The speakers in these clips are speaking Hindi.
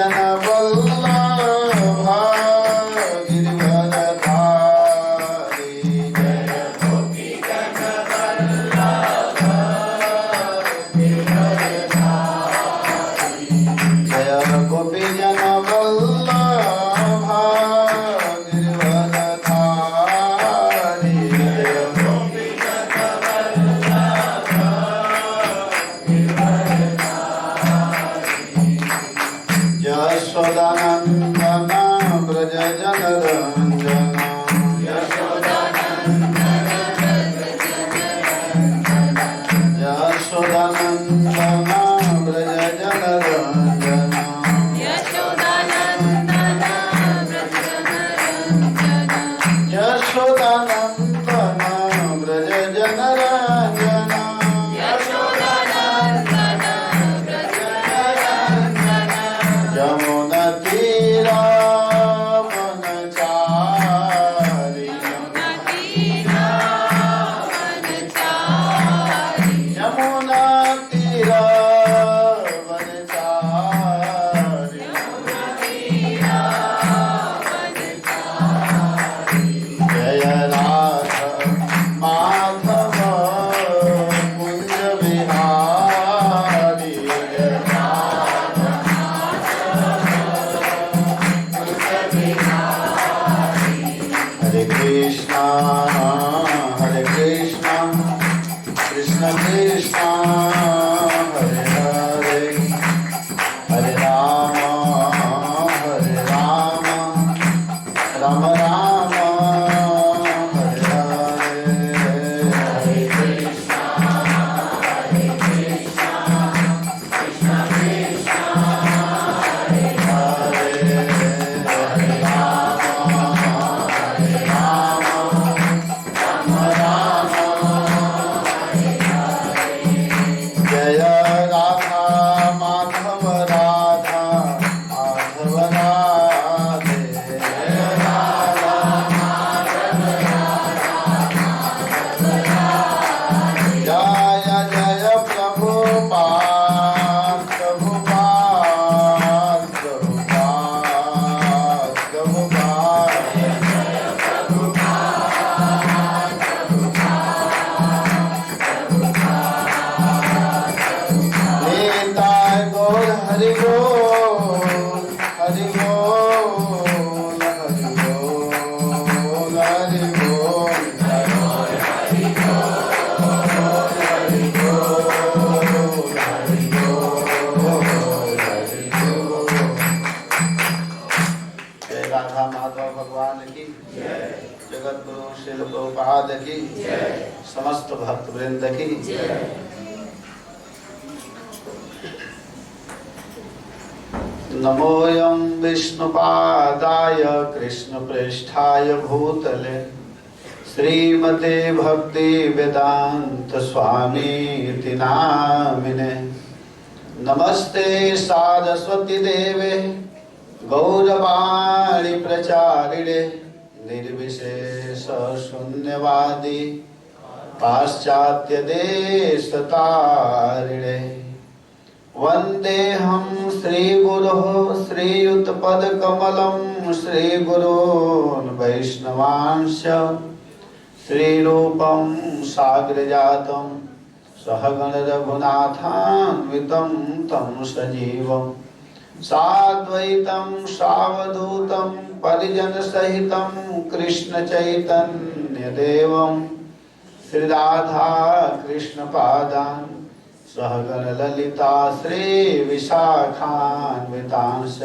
जन वल्लभा गिरिवरधारी जय गोपी जन वल्लभा गिरिवरधारी जय गोपी जन वल्लभा गिरिवरधारी जय गोपी जन वल्लभा यशोदानंदन ब्रज जनरंजन यशोदानंदन ब्रज जनरंजन यशोदानंदन ब्रज जनरंजन यमुना तीरा वनचारी यमुना तीरा वनचारी जय राधा माधव कुंज विहारी जय हरे कृष्णा कृष्ण कृष्णा हरे हरे हरे राम राम राम हरे हरे हरे कृष्णा कृष्ण कृष्णा हरे हरे हरे राम जय राधा माधव राधा माधव राधे जय राधा माधव राधा माधव राधे जय जय प्रभुपाद प्रभुपाद प्रभुपाद प्रभुपाद जय निताय गौर हरि बोल हरि बोल हरि बोल हरि बोल हरि बोल हरि बोल हरि बोल हरि बोल। जय राधा माधव भगवान की जय, जगत गुरु श्रील प्रभुपाद की जय, समस्त भक्त वृंद की जय। नमोऽयं विष्णुपादाय कृष्णप्रेष्ठाय भूतले श्रीमते भक्ति वेदांत स्वामीति नामिने। नमस्ते सारस्वती देवे गौरवाणी प्रचारिणे निर्विशेष शून्यवादी पाश्चात्य देश तारिणे। वन्देऽहं श्रीगुरोः श्रीयुतपदकमलं श्रीगुरून् वैष्णवांश्च श्रीरूपं साग्रजातं सहगण रघुनाथान्वितं तं सजीवं साद्वैतं सावधूतं परिजनसहितं कृष्णचैतन्यदेवं श्रीराधा कृष्णपादान् सहगण ललिता श्री विशाखान्वितांश।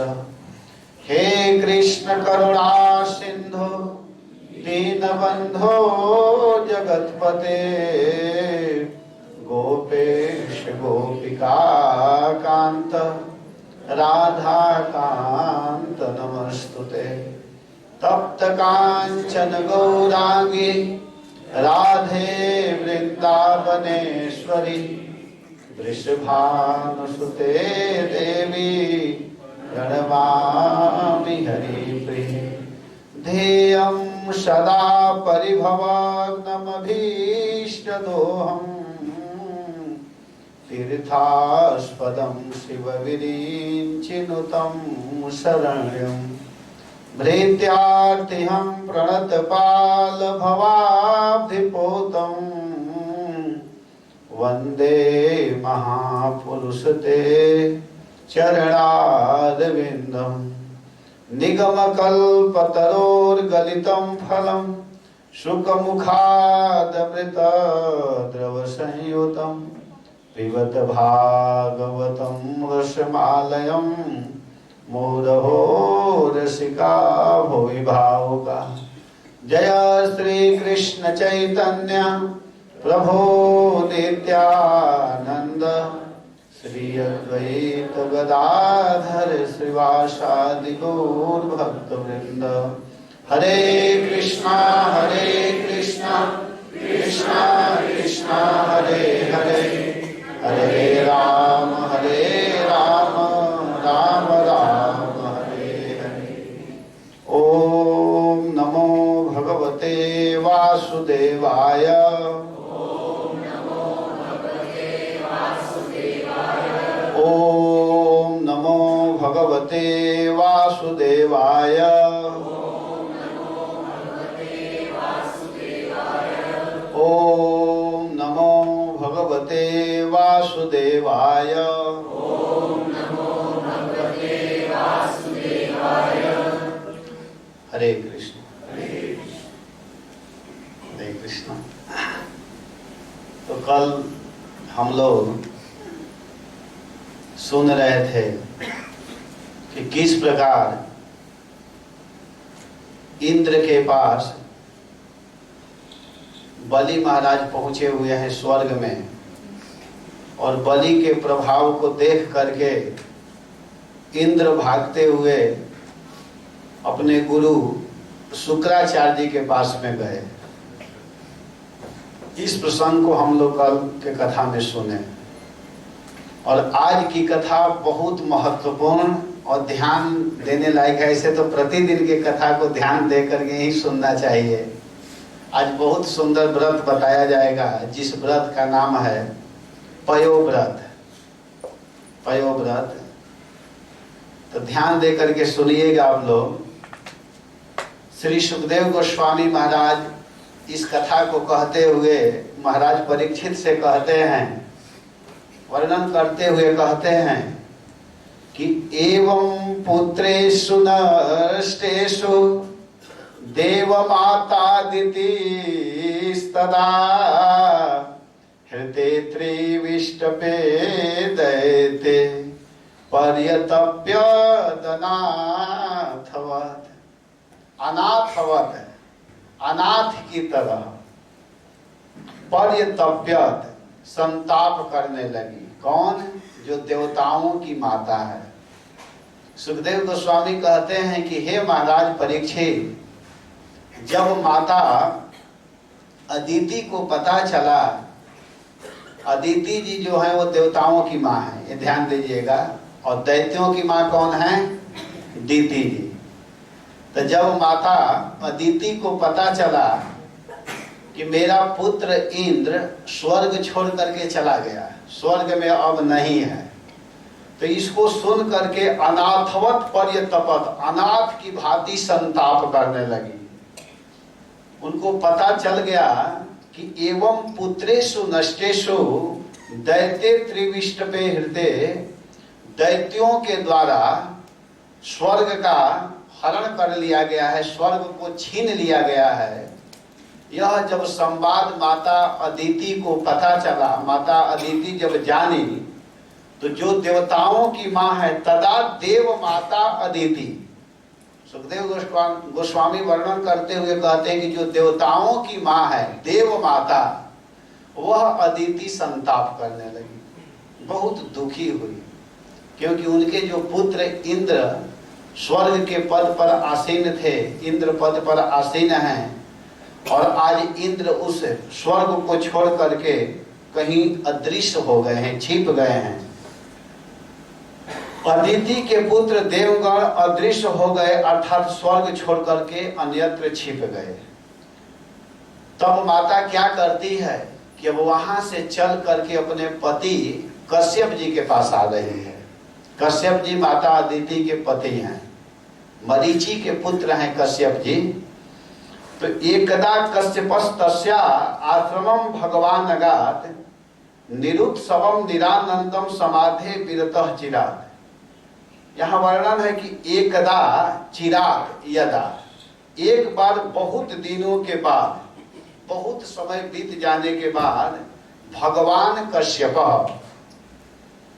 हे कृष्ण करुणा सिंधु दीनबंधो जगतपते गोपेश गोपिका कांत राधा कांत नमस्तुते। तप्त कांचन गौरांगी राधे वृंदावनेश्वरी वृषभानुसुते देवी प्रणमामि हरिप्रिये। ध्येयं सदा परिभवग्नमभीष्टदोहम् तीर्थास्पदं शिवविरिञ्चिनुतं शरण्यं भृत्यार्तिहं प्रणतपालभवाब्धिपोतं वन्दे महापुरुषते चरणारविन्दं निगमकल्पतरोर्गलितं फलं शुकमुखादमृतद्रवसंयुतं पिबत भागवतं रसमालयं मुहुरहो रसिका भुवि भावुका। जय श्री कृष्ण चैतन्य प्रभो नित्यानंद श्री अद्वैत गदाधर श्रीवासादि गौर भक्तवृंद। हरे कृष्णा कृष्णा कृष्णा हरे हरे, हरे राम राम राम हरे हरे। ओम नमो भगवते वासुदेवाय। ओम नमो भगवते वासुदेवाय। ओम नमो भगवते वासुदेवाय। हरे कृष्ण हरे कृष्ण। तो कल हम लोग सुन रहे थे कि किस प्रकार इंद्र के पास बलि महाराज पहुंचे हुए हैं स्वर्ग में, और बलि के प्रभाव को देख करके इंद्र भागते हुए अपने गुरु शुक्राचार्य जी के पास में गए। इस प्रसंग को हम लोग कल के कथा में सुने, और आज की कथा बहुत महत्वपूर्ण और ध्यान देने लायक है। ऐसे तो प्रतिदिन की कथा को ध्यान दे करके ही सुनना चाहिए। आज बहुत सुंदर व्रत बताया जाएगा, जिस व्रत का नाम है पयोव्रत। पयोव्रत तो ध्यान दे करके सुनिएगा आप लोग। श्री सुखदेव गोस्वामी महाराज इस कथा को कहते हुए महाराज परीक्षित से कहते हैं, वर्णन करते हुए कहते हैं कि एवं पुत्रेषु नष्टेषु देवमातादितिस्तदा हृदे त्रिविष्टपे दैते पर्यतप्यदनाथवत्। अनाथवत है, अनाथ की तरह। पर्यतप्यत संताप करने लगी। कौन? जो देवताओं की माता है। सुखदेव गोस्वामी कहते हैं कि हे महाराज परीक्षित, जब माता अदिति को पता चला, अदिति जी जो है वो देवताओं की माँ है, ये ध्यान दीजिएगा, और दैत्यों की माँ कौन है? दीति जी। तो जब माता अदिति को पता चला कि मेरा पुत्र इंद्र स्वर्ग छोड़ करके चला गया, स्वर्ग में अब नहीं है, तो इसको सुन करके अनाथवत पर्यतपत, अनाथ की भांति संताप करने लगी। उनको पता चल गया कि एवं पुत्रेषु नष्टेषु दैत्य त्रिविष्टपे हृदय, दैत्यों के द्वारा स्वर्ग का हरण कर लिया गया है, स्वर्ग को छीन लिया गया है। यह जब संवाद माता अदिति को पता चला, माता अदिति जब जानी, तो जो देवताओं की माँ है तदा देव माता अदिति। सुखदेव गोस्वामी वर्णन करते हुए कहते हैं कि जो देवताओं की माँ है, देव माता, वह अदिति संताप करने लगी, बहुत दुखी हुई, क्योंकि उनके जो पुत्र इंद्र स्वर्ग के पद पर आसीन थे, इंद्र पद पर आसीन हैं, और आज इंद्र उस स्वर्ग को छोड़ करके कहीं अदृश्य हो गए हैं, छिप गए हैं। अदिति के पुत्र देवगण अदृश्य हो गए, अर्थात स्वर्ग छोड़ करके अन्यत्र छिप गए। तब माता क्या करती है कि अब वहां से चल करके अपने पति कश्यप जी के पास आ रही है। कश्यप जी माता अदिति के पति हैं, मरीचि के पुत्र हैं कश्यप जी। तो एकदा कश्यपस्तस्या आश्रमं भगवान अगात निरुत्सवम निरानंदम समाधे विरतः चिरात। यहाँ वर्णन है कि एकदा चिरात, यदा एक बार बहुत दिनों के बाद, बहुत समय बीत जाने के बाद भगवान कश्यप।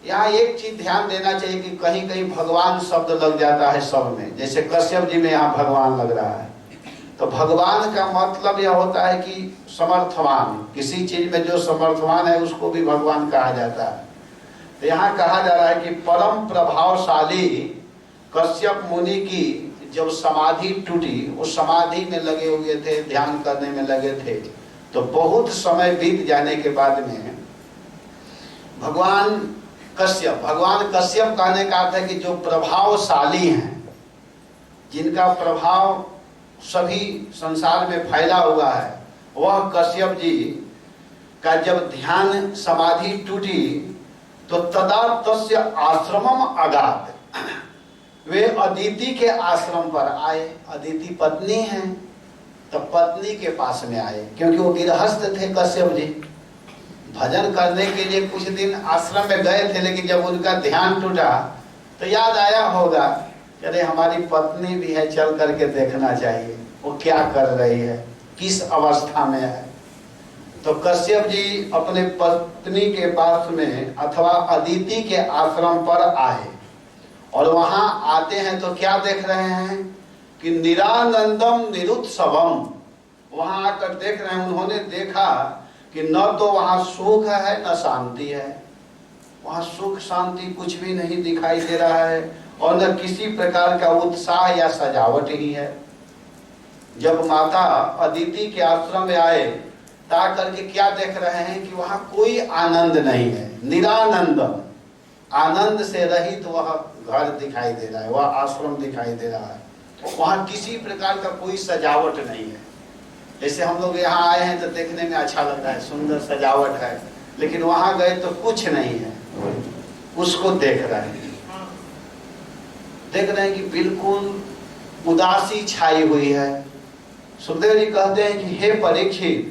यहाँ एक चीज ध्यान देना चाहिए कि कहीं कहीं भगवान शब्द लग जाता है सब में, जैसे कश्यप जी में यहाँ भगवान लग रहा है। तो भगवान का मतलब यह होता है कि समर्थवान, किसी चीज में जो समर्थवान है उसको भी भगवान कहा जाता है। तो यहाँ कहा जा रहा है कि परम प्रभावशाली कश्यप मुनि की जब समाधि टूटी, वो समाधि में लगे हुए थे, ध्यान करने में लगे थे। तो बहुत समय बीत जाने के बाद में भगवान कश्यप कहने का अर्थ है कि जो प्रभावशाली हैं, जिनका प्रभाव सभी संसार में फैला हुआ है, वह कश्यप जी का जब ध्यान समाधि टूटी तो तदा तस्य आश्रमम अगात, वे अदिति के आश्रम पर आए। अदिति पत्नी है, तो पत्नी के पास में आए, क्योंकि वो गृहस्थ थे कश्यप जी। भजन करने के लिए कुछ दिन आश्रम में गए थे, लेकिन जब उनका ध्यान टूटा तो याद आया होगा, अरे हमारी पत्नी भी है, चल करके देखना चाहिए वो क्या कर रही है, किस अवस्था में है। तो कश्यप जी अपने पत्नी के पास में अथवा अदिति के आश्रम पर आए, और वहां आते हैं तो क्या देख रहे हैं कि निरानंदम निरुत्सवम। वहां आकर देख रहे हैं, उन्होंने देखा कि न तो वहां सुख है न शांति है, वहां सुख शांति कुछ भी नहीं दिखाई दे रहा है, और न किसी प्रकार का उत्साह या सजावट ही है। जब माता अदिति के आश्रम में आए ता करके क्या देख रहे हैं कि वहां कोई आनंद नहीं है, निरानंद, आनंद से रहित वह घर दिखाई दे रहा है, वह आश्रम दिखाई दे रहा है। वहां किसी प्रकार का कोई सजावट नहीं है। जैसे हम लोग यहाँ आए हैं तो देखने में अच्छा लगता है, सुंदर सजावट है, लेकिन वहां गए तो कुछ नहीं है। उसको देख रहे हैं कि बिल्कुल उदासी छाई हुई है। सुखदेव जी कहते हैं कि हे परीक्षित,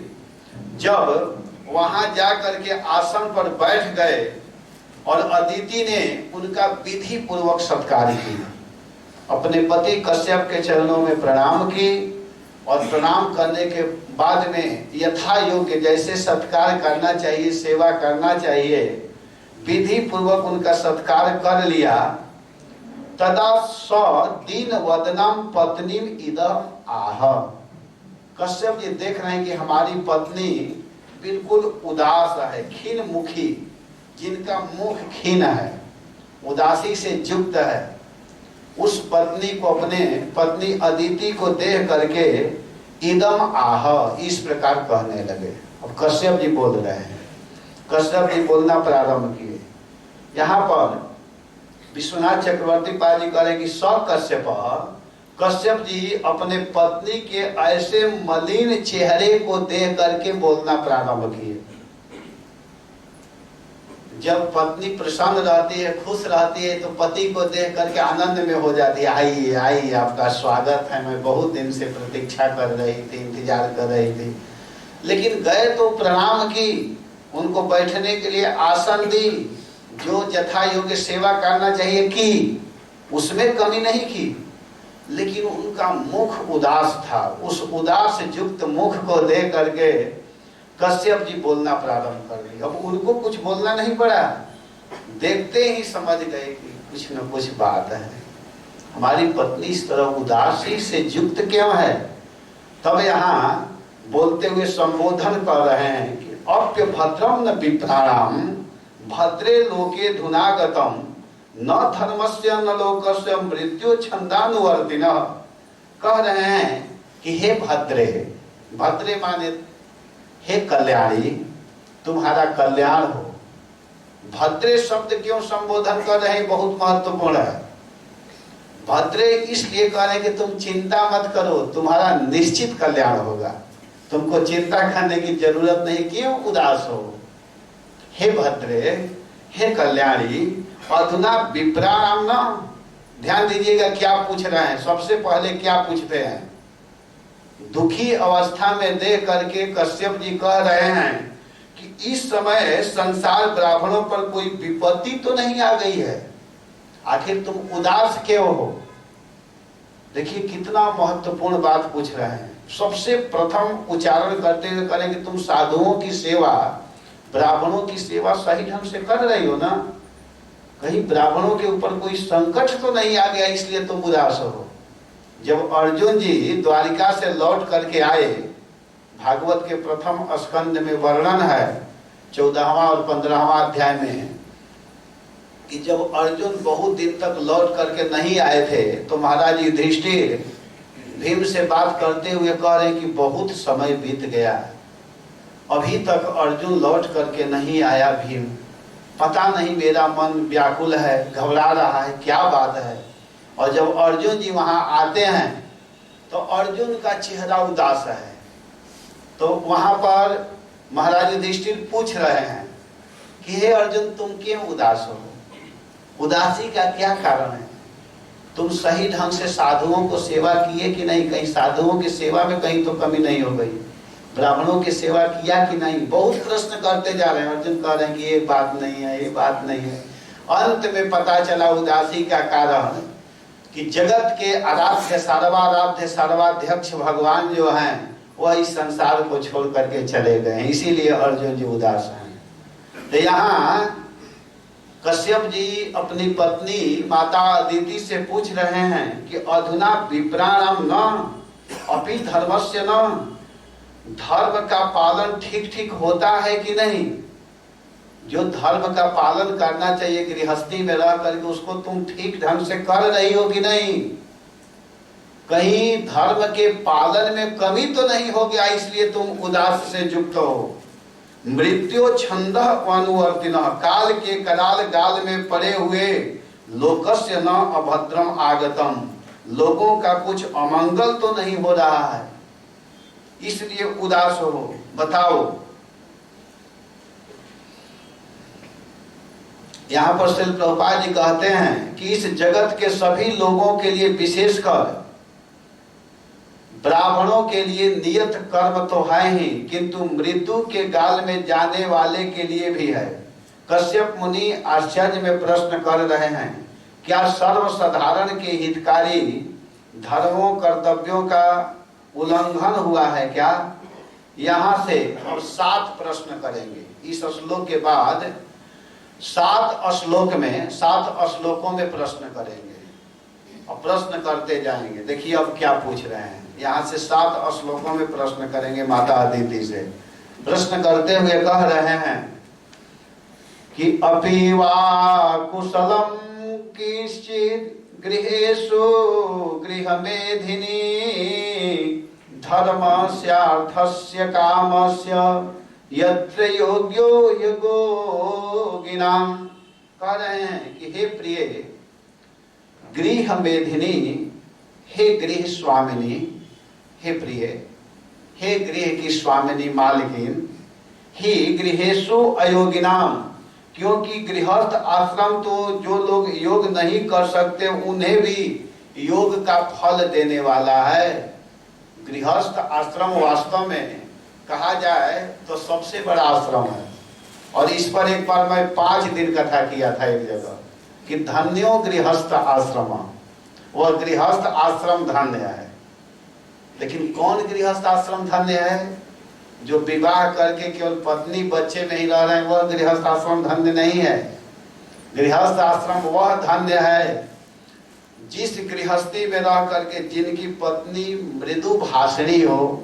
जब वहां जा करके आसन पर बैठ गए और अदिति ने उनका विधि पूर्वक सत्कार किया, अपने पति कश्यप के चरणों में प्रणाम की, और प्रणाम करने के बाद में यथा योग्य जैसे सत्कार करना चाहिए, सेवा करना चाहिए, विधि पूर्वक उनका सत्कार कर लिया। तदा स दीन वदनम पत्नीम इदम आह। कश्यप जी देख रहे हैं कि हमारी पत्नी बिल्कुल उदास है, खीन मुखी, जिनका मुख खीन है, उदासी से युक्त है, उस पत्नी को, अपने पत्नी अदिति को देख करके इदम आह, इस प्रकार कहने लगे। अब कश्यप जी बोल रहे हैं, कश्यप जी बोलना प्रारंभ किए। यहाँ पर विश्वनाथ चक्रवर्ती पाल जी कह रहे कि कश्यप जी अपने पत्नी के ऐसे मलिन चेहरे को देख करके बोलना प्रारंभ किए। जब पत्नी प्रसन्न रहती है, खुश रहती है, तो पति को देख करके आनंद में हो जाती है, आइए आइए आपका स्वागत है, मैं बहुत दिन से प्रतीक्षा कर रही थी, इंतजार कर रही थी। लेकिन गए तो प्रणाम की, उनको बैठने के लिए आसन दी, जो यथा योग्य सेवा करना चाहिए की, उसमें कमी नहीं की, लेकिन उनका मुख उदास था। उस उदास युक्त मुख को देख करके कश्यप जी बोलना प्रारंभ कर दिया। अब उनको कुछ बोलना नहीं पड़ा, देखते ही समझ गए कि कुछ न कुछ बात है, हमारी पत्नी इस तरह उदासी से युक्त क्यों है। तब यहाँ बोलते हुए संबोधन कर रहे हैं कि अप्य भद्रम न विप्राणाम भद्रे लोके धुनागतम न धर्मस्य न लोकस्य मृत्यु छंदानुवर्तिनः। कह रहे हैं कि हे भद्रे, भद्रे माने हे कल्याणी, तुम्हारा कल्याण हो। भद्रे शब्द क्यों संबोधन कर रहे हैं, बहुत महत्वपूर्ण है। भद्रे इसलिए कह रहे हैं कि तुम चिंता मत करो, तुम्हारा निश्चित कल्याण होगा, तुमको चिंता करने की जरूरत नहीं, क्यों उदास हो। हे भद्रे, हे कल्याणी अधुना विप्राणाम न, ध्यान दीजिएगा क्या पूछ रहे हैं। सबसे पहले क्या पूछते हैं, दुखी अवस्था में देख करके कश्यप जी कह रहे हैं कि इस समय संसार ब्राह्मणों पर कोई विपत्ति तो नहीं आ गई है, आखिर तुम उदास क्यों हो। देखिए कितना महत्वपूर्ण बात पूछ रहे हैं। सबसे प्रथम उच्चारण करते हुए करें कि तुम साधुओं की सेवा, ब्राह्मणों की सेवा सही ढंग से कर रही हो ना, कहीं ब्राह्मणों के ऊपर कोई संकट तो नहीं आ गया इसलिए तुम उदास हो। जब अर्जुन जी द्वारिका से लौट करके आए, भागवत के प्रथम स्कंद में वर्णन है 14वां और 15वां अध्याय में कि जब अर्जुन बहुत दिन तक लौट करके नहीं आए थे तो महाराज युधिष्ठिर भीम से बात करते हुए कह रहे कि बहुत समय बीत गया, अभी तक अर्जुन लौट करके नहीं आया भीम, पता नहीं मेरा मन व्याकुल है, घबरा रहा है, क्या बात है। और जब अर्जुन जी वहां आते हैं तो अर्जुन का चेहरा उदास है। तो वहां पर महाराज युधिष्ठिर पूछ रहे हैं कि हे अर्जुन तुम क्यों उदास हो, उदासी का क्या कारण है, तुम सही ढंग से साधुओं को सेवा किए कि नहीं, कहीं साधुओं की सेवा में कहीं तो कमी नहीं हो गई, ब्राह्मणों की सेवा किया कि नहीं। बहुत प्रश्न करते जा रहे हैं। अर्जुन कह रहे हैं कि ये बात नहीं है, ये बात नहीं है। अंत में पता चला उदासी का कारण कि जगत के आराध्य सर्वाराध्य सर्वाध्यक्ष भगवान जो हैं वह इस संसार को छोड़ करके चले गए, इसीलिए अर्जुन जी उदास हैं। तो यहाँ कश्यप जी अपनी पत्नी माता अदिति से पूछ रहे हैं कि अधुना विप्राणाम न अपि धर्मस्य न, धर्म का पालन ठीक ठीक होता है कि नहीं। जो धर्म का पालन करना चाहिए गृहस्थी में रह करके उसको तुम ठीक ढंग से कर रही हो कि नहीं, कहीं धर्म के पालन में कमी तो नहीं हो गया इसलिए तुम उदास से युक्त हो। मृत्यु छंद अनुवर्तिन, काल के कराल गाल में पड़े हुए लोकस्य न अभद्रम आगतम, लोगों का कुछ अमंगल तो नहीं हो रहा है इसलिए उदास हो। बताओ, यहां पर श्रील प्रभुपाद जी कहते हैं कि इस जगत के सभी लोगों के लिए, विशेषकर ब्राह्मणों के लिए नियत कर्म तो है ही, किंतु मृत्यु के गाल में जाने वाले के लिए भी है। कश्यप मुनि आश्चर्य में प्रश्न कर रहे हैं, क्या सर्वसाधारण के हितकारी धर्मों कर्तव्यों का उल्लंघन हुआ है क्या। यहां से हम 7 प्रश्न करेंगे इस श्लोक के बाद। 7 श्लोकों में प्रश्न करेंगे और प्रश्न करते जाएंगे। देखिए अब क्या पूछ रहे हैं, यहाँ से 7 श्लोकों में प्रश्न करेंगे। माता अदिति से प्रश्न करते हुए कह रहे हैं कि अपि वा कुशलम किश्चित् गृहेषु गृहमेधिनी धर्मस्यार्थस्य कामस्य यत्र योग्यो योगिनाम। कह रहे हैं कि हे प्रिय गृह मेधिनी, हे गृह स्वामिनी, हे प्रिय, हे गृह की स्वामिनी मालकिन, ही गृहेषु अयोगिनाम, क्योंकि गृहस्थ आश्रम तो जो लोग योग नहीं कर सकते उन्हें भी योग का फल देने वाला है। गृहस्थ आश्रम वास्तव में कहा जाए तो सबसे बड़ा आश्रम है। और इस पर एक बार मैं 5 दिन कथा किया था एक जगह कि धन्यो गृहस्थ आश्रम, वह गृहस्थ आश्रम धन्य है। लेकिन कौन गृहस्थ आश्रम धन्य है? जो विवाह करके केवल पत्नी बच्चे में ही रह रहे हैं वह गृहस्थ आश्रम धन्य नहीं है। गृहस्थ आश्रम वह धन्य है जिस गृहस्थी में रह करके जिनकी पत्नी मृदु भाषणी हो,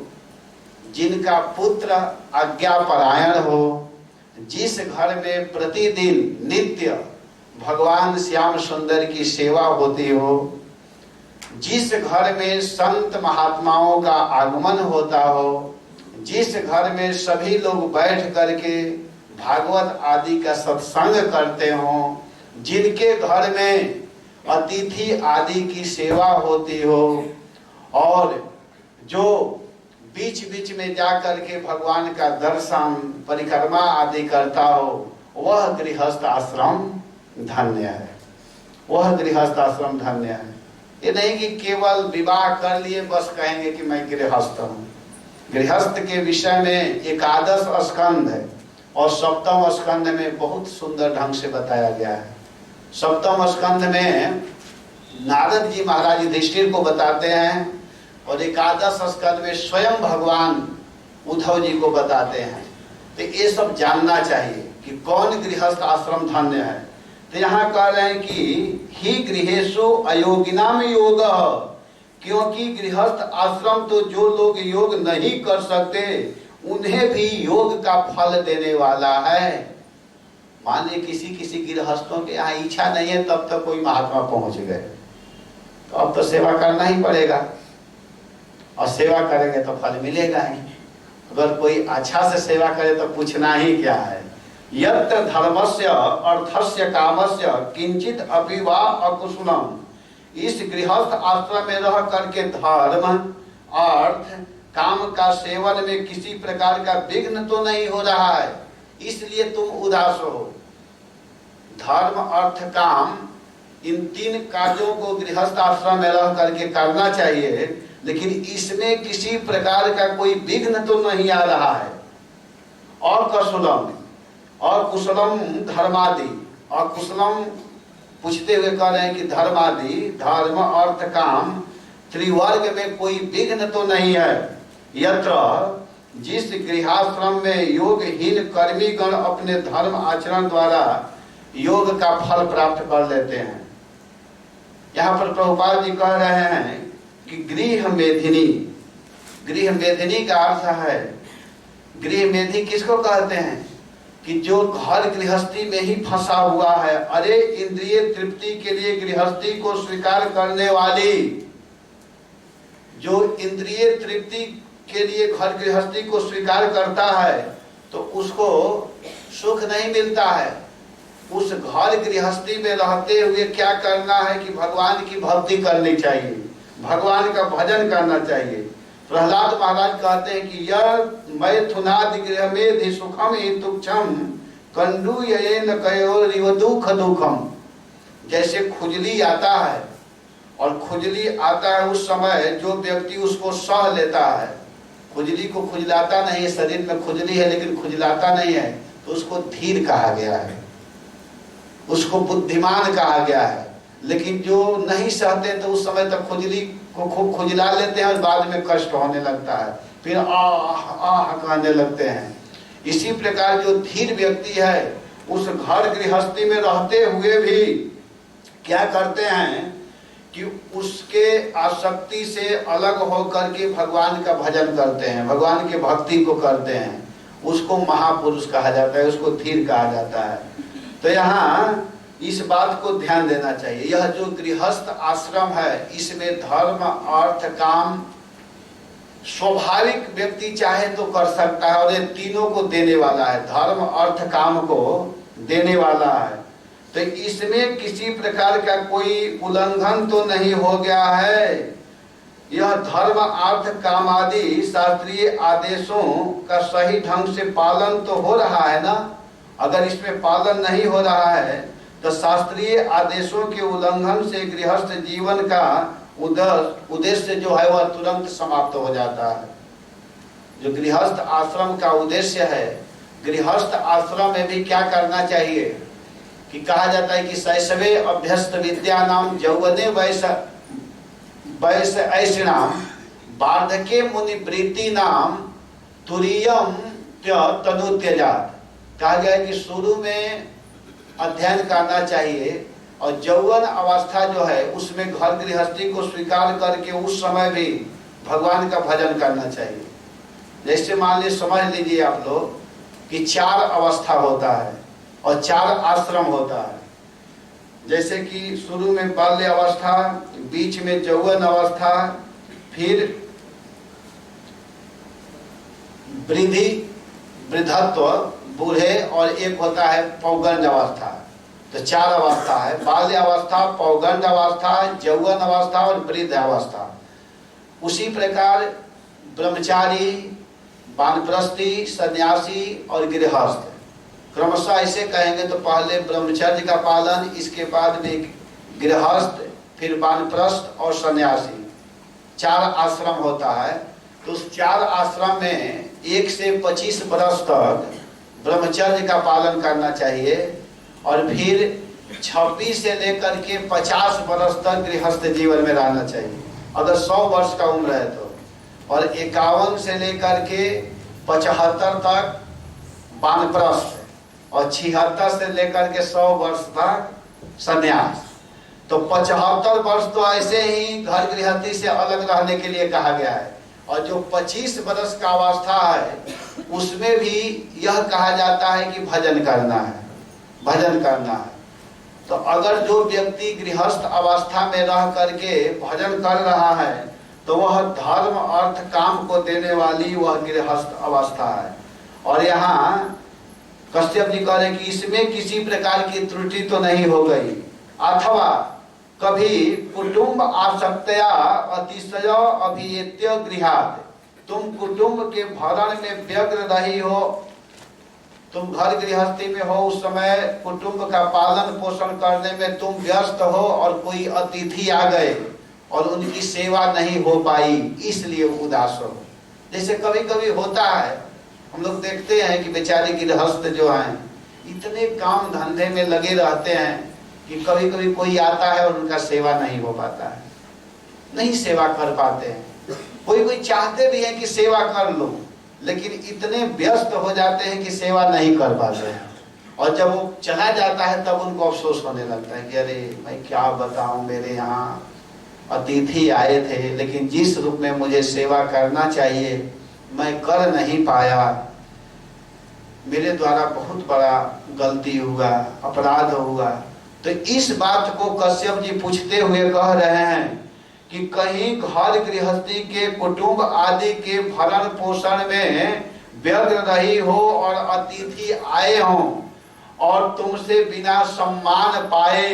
जिनका पुत्र आज्ञापरायण हो, जिस घर में प्रतिदिन नित्य भगवान श्याम सुंदर की सेवा होती हो, जिस घर में संत महात्माओं का आगमन होता हो, जिस घर में सभी लोग बैठ करके भागवत आदि का सत्संग करते हों, जिनके घर में अतिथि आदि की सेवा होती हो और जो बीच बीच में जा करके भगवान का दर्शन परिक्रमा आदि करता हो, वह गृहस्थ आश्रम धन्य है, वह गृहस्थ आश्रम धन्य है। ये नहीं कि केवल विवाह कर लिए बस कहेंगे कि मैं गृहस्थ हूँ। गृहस्थ के विषय में एकादश स्कंध है और सप्तम स्कंध में बहुत सुंदर ढंग से बताया गया है। सप्तम स्कंध में नारद जी महाराज युधिष्ठिर को बताते हैं और एकादश स्कंध में स्वयं भगवान उद्धव जी को बताते हैं। तो ये सब जानना चाहिए कि कौन गृहस्थ आश्रम धन्य है। तो यहाँ कह रहे हैं कि ही गृहेषु अयोगिनाम योग, क्योंकि गृहस्थ आश्रम तो जो लोग योग नहीं कर सकते उन्हें भी योग का फल देने वाला है। मान लीजिए किसी गृहस्थों के यहाँ इच्छा नहीं है, तब तक कोई महात्मा पहुंच गए, तो अब तो सेवा करना ही पड़ेगा, और सेवा करेंगे तो फल मिलेगा ही। अगर कोई अच्छा से सेवा करे तो पूछना ही क्या है। यत्र धर्मस्य अर्थस्य कामस्य किंचित अपि वा अकुशलम, इस गृहस्थ आश्रम में रह करके धर्म अर्थ काम का सेवन में किसी प्रकार का विघ्न तो नहीं हो रहा है, इसलिए तुम उदास हो। धर्म अर्थ काम इन तीन कार्यों को गृहस्थ आश्रम में रह करके करना चाहिए, लेकिन इसमें किसी प्रकार का कोई विघ्न तो नहीं आ रहा है। और कुशलम और कुशलम धर्मादि, और कुशलम पूछते हुए कह रहे हैं कि धर्मादि धर्म अर्थ काम त्रिवर्ग में कोई विघ्न तो नहीं है। यत्र, जिस गृहाश्रम में योगहीन कर्मी गण अपने धर्म आचरण द्वारा योग का फल प्राप्त कर लेते हैं। यहाँ पर प्रभुपाद जी कह रहे हैं कि गृह मेधिनी, गृह मेधिनी का अर्थ है, गृह मेधी किसको कहते हैं कि जो घर गृहस्थी में ही फंसा हुआ है। अरे इंद्रिय तृप्ति के लिए गृहस्थी को स्वीकार करने वाली, जो इंद्रिय तृप्ति के लिए घर गृहस्थी को स्वीकार करता है तो उसको सुख नहीं मिलता है। उस घर गृहस्थी में रहते हुए क्या करना है कि भगवान की भक्ति करनी चाहिए, भगवान का भजन करना चाहिए। प्रहलाद महाराज कहते हैं कि यह मैथुनादि गृह में सुखम तुक्षम कंडू येन कयोरिव दुख दुखम। जैसे खुजली आता है और खुजली आता है उस समय जो व्यक्ति उसको सह लेता है, खुजली को खुजलाता नहीं है, शरीर में खुजली है लेकिन खुजलाता नहीं है, तो उसको धीर कहा गया है, उसको बुद्धिमान कहा गया है। लेकिन जो नहीं सहते तो उस समय तक खुजली को खूब खुजला लेते हैं और बाद में कष्ट होने लगता है, फिर आह आह कहने लगते हैं। इसी प्रकार जो धीर व्यक्ति है उस घर गृहस्थी में रहते हुए भी क्या करते हैं कि उसके आसक्ति से अलग होकर के भगवान का भजन करते हैं, भगवान के भक्ति को करते हैं, उसको महापुरुष कहा जाता है, उसको धीर कहा जाता है। तो यहाँ इस बात को ध्यान देना चाहिए। यह जो गृहस्थ आश्रम है इसमें धर्म अर्थ काम स्वाभाविक व्यक्ति चाहे तो कर सकता है और ये तीनों को देने वाला है, धर्म अर्थ काम को देने वाला है। तो इसमें किसी प्रकार का कोई उल्लंघन तो नहीं हो गया है। यह धर्म अर्थ काम आदि शास्त्रीय आदेशों का सही ढंग से पालन तो हो रहा है ना। अगर इसमें पालन नहीं हो रहा है तो शास्त्रीय आदेशों के उल्लंघन से गृहस्थ जीवन का उद्देश्य जो है वह तुरंत समाप्त हो जाता है। जो गृहस्थ आश्रम का उद्देश्य है, गृहस्थ आश्रम में भी क्या करना चाहिए कि कहा जाता है कि शैशवे अभ्यस्त विद्या नाम यौवने वैस ऐषणाम वार्धके मुनि प्रीति नाम तुरीयम तनु त्यजात। कहा गया है कि शुरू में अध्ययन करना चाहिए और यौवन अवस्था जो है उसमें घर गृहस्थी को स्वीकार करके उस समय भी भगवान का भजन करना चाहिए। जैसे मान लीजिए, समझ लीजिए आप लोग कि 4 अवस्था होता है और 4 आश्रम होता है। जैसे कि शुरू में बाल्य अवस्था, बीच में यौवन अवस्था, फिर वृद्धत्व बूढ़े, और एक होता है पौगंड अवस्था। तो 4 अवस्था है, बाल्य अवस्था, पौगंड अवस्था, यौवन अवस्था और वृद्ध अवस्था। उसी प्रकार ब्रह्मचारी, वानप्रस्थी, सन्यासी और गृहस्थ क्रमशः ऐसे कहेंगे तो पहले ब्रह्मचर्य का पालन, इसके बाद में गृहस्थ, फिर वानप्रस्थ और सन्यासी, 4 आश्रम होता है। तो उस 4 आश्रम में 1 से 25 वर्ष तक ब्रह्मचर्य का पालन करना चाहिए, और फिर 26 से लेकर के 50 वर्ष तक गृहस्थ जीवन में रहना चाहिए अगर 100 वर्ष का उम्र है तो, और 51 से लेकर के 75 तक वानप्रस्थ, और 76 से लेकर के 100 वर्ष तक संन्यास। तो 75 वर्ष तो ऐसे ही घर गृहस्थी से अलग रहने के लिए कहा गया है, और जो 25 वर्ष का अवस्था है उसमें भी यह कहा जाता है कि भजन करना है, भजन करना है। तो अगर जो व्यक्ति गृहस्थ अवस्था में रह करके भजन कर रहा है तो वह धर्म अर्थ काम को देने वाली वह गृहस्थ अवस्था है। और यहाँ कश्यप जी कह रहे कि इसमें किसी प्रकार की त्रुटि तो नहीं हो गई, अथवा कभी कुटुंब आसक्तया अतिशय अभियत्य गृहात्, तुम कुटुंब के भरण में व्यग्र रही हो, तुम घर गृहस्थी में हो, उस समय कुटुंब का पालन पोषण करने में तुम व्यस्त हो, और कोई अतिथि आ गए और उनकी सेवा नहीं हो पाई, इसलिए उदास हो। जैसे कभी कभी होता है, हम लोग देखते हैं कि बेचारे गृहस्थ जो हैं इतने काम धंधे में लगे रहते हैं कि कभी कभी कोई आता है और उनका सेवा नहीं हो पाता है, नहीं सेवा कर पाते हैं। कोई कोई चाहते भी हैं कि सेवा कर लो, लेकिन इतने व्यस्त हो जाते हैं कि सेवा नहीं कर पाते हैं, और जब वो चला जाता है तब उनको अफसोस होने लगता है कि अरे मैं क्या बताऊं, मेरे यहाँ अतिथि आए थे लेकिन जिस रूप में मुझे सेवा करना चाहिए मैं कर नहीं पाया, मेरे द्वारा बहुत बड़ा गलती हुआ, अपराध हुआ। तो इस बात को कश्यप जी पूछते हुए कह रहे हैं कि कहीं घर गृहस्थी के कुटुंब आदि के भरण पोषण में व्यग्र रही हो और अतिथि आए हों और तुमसे बिना सम्मान पाए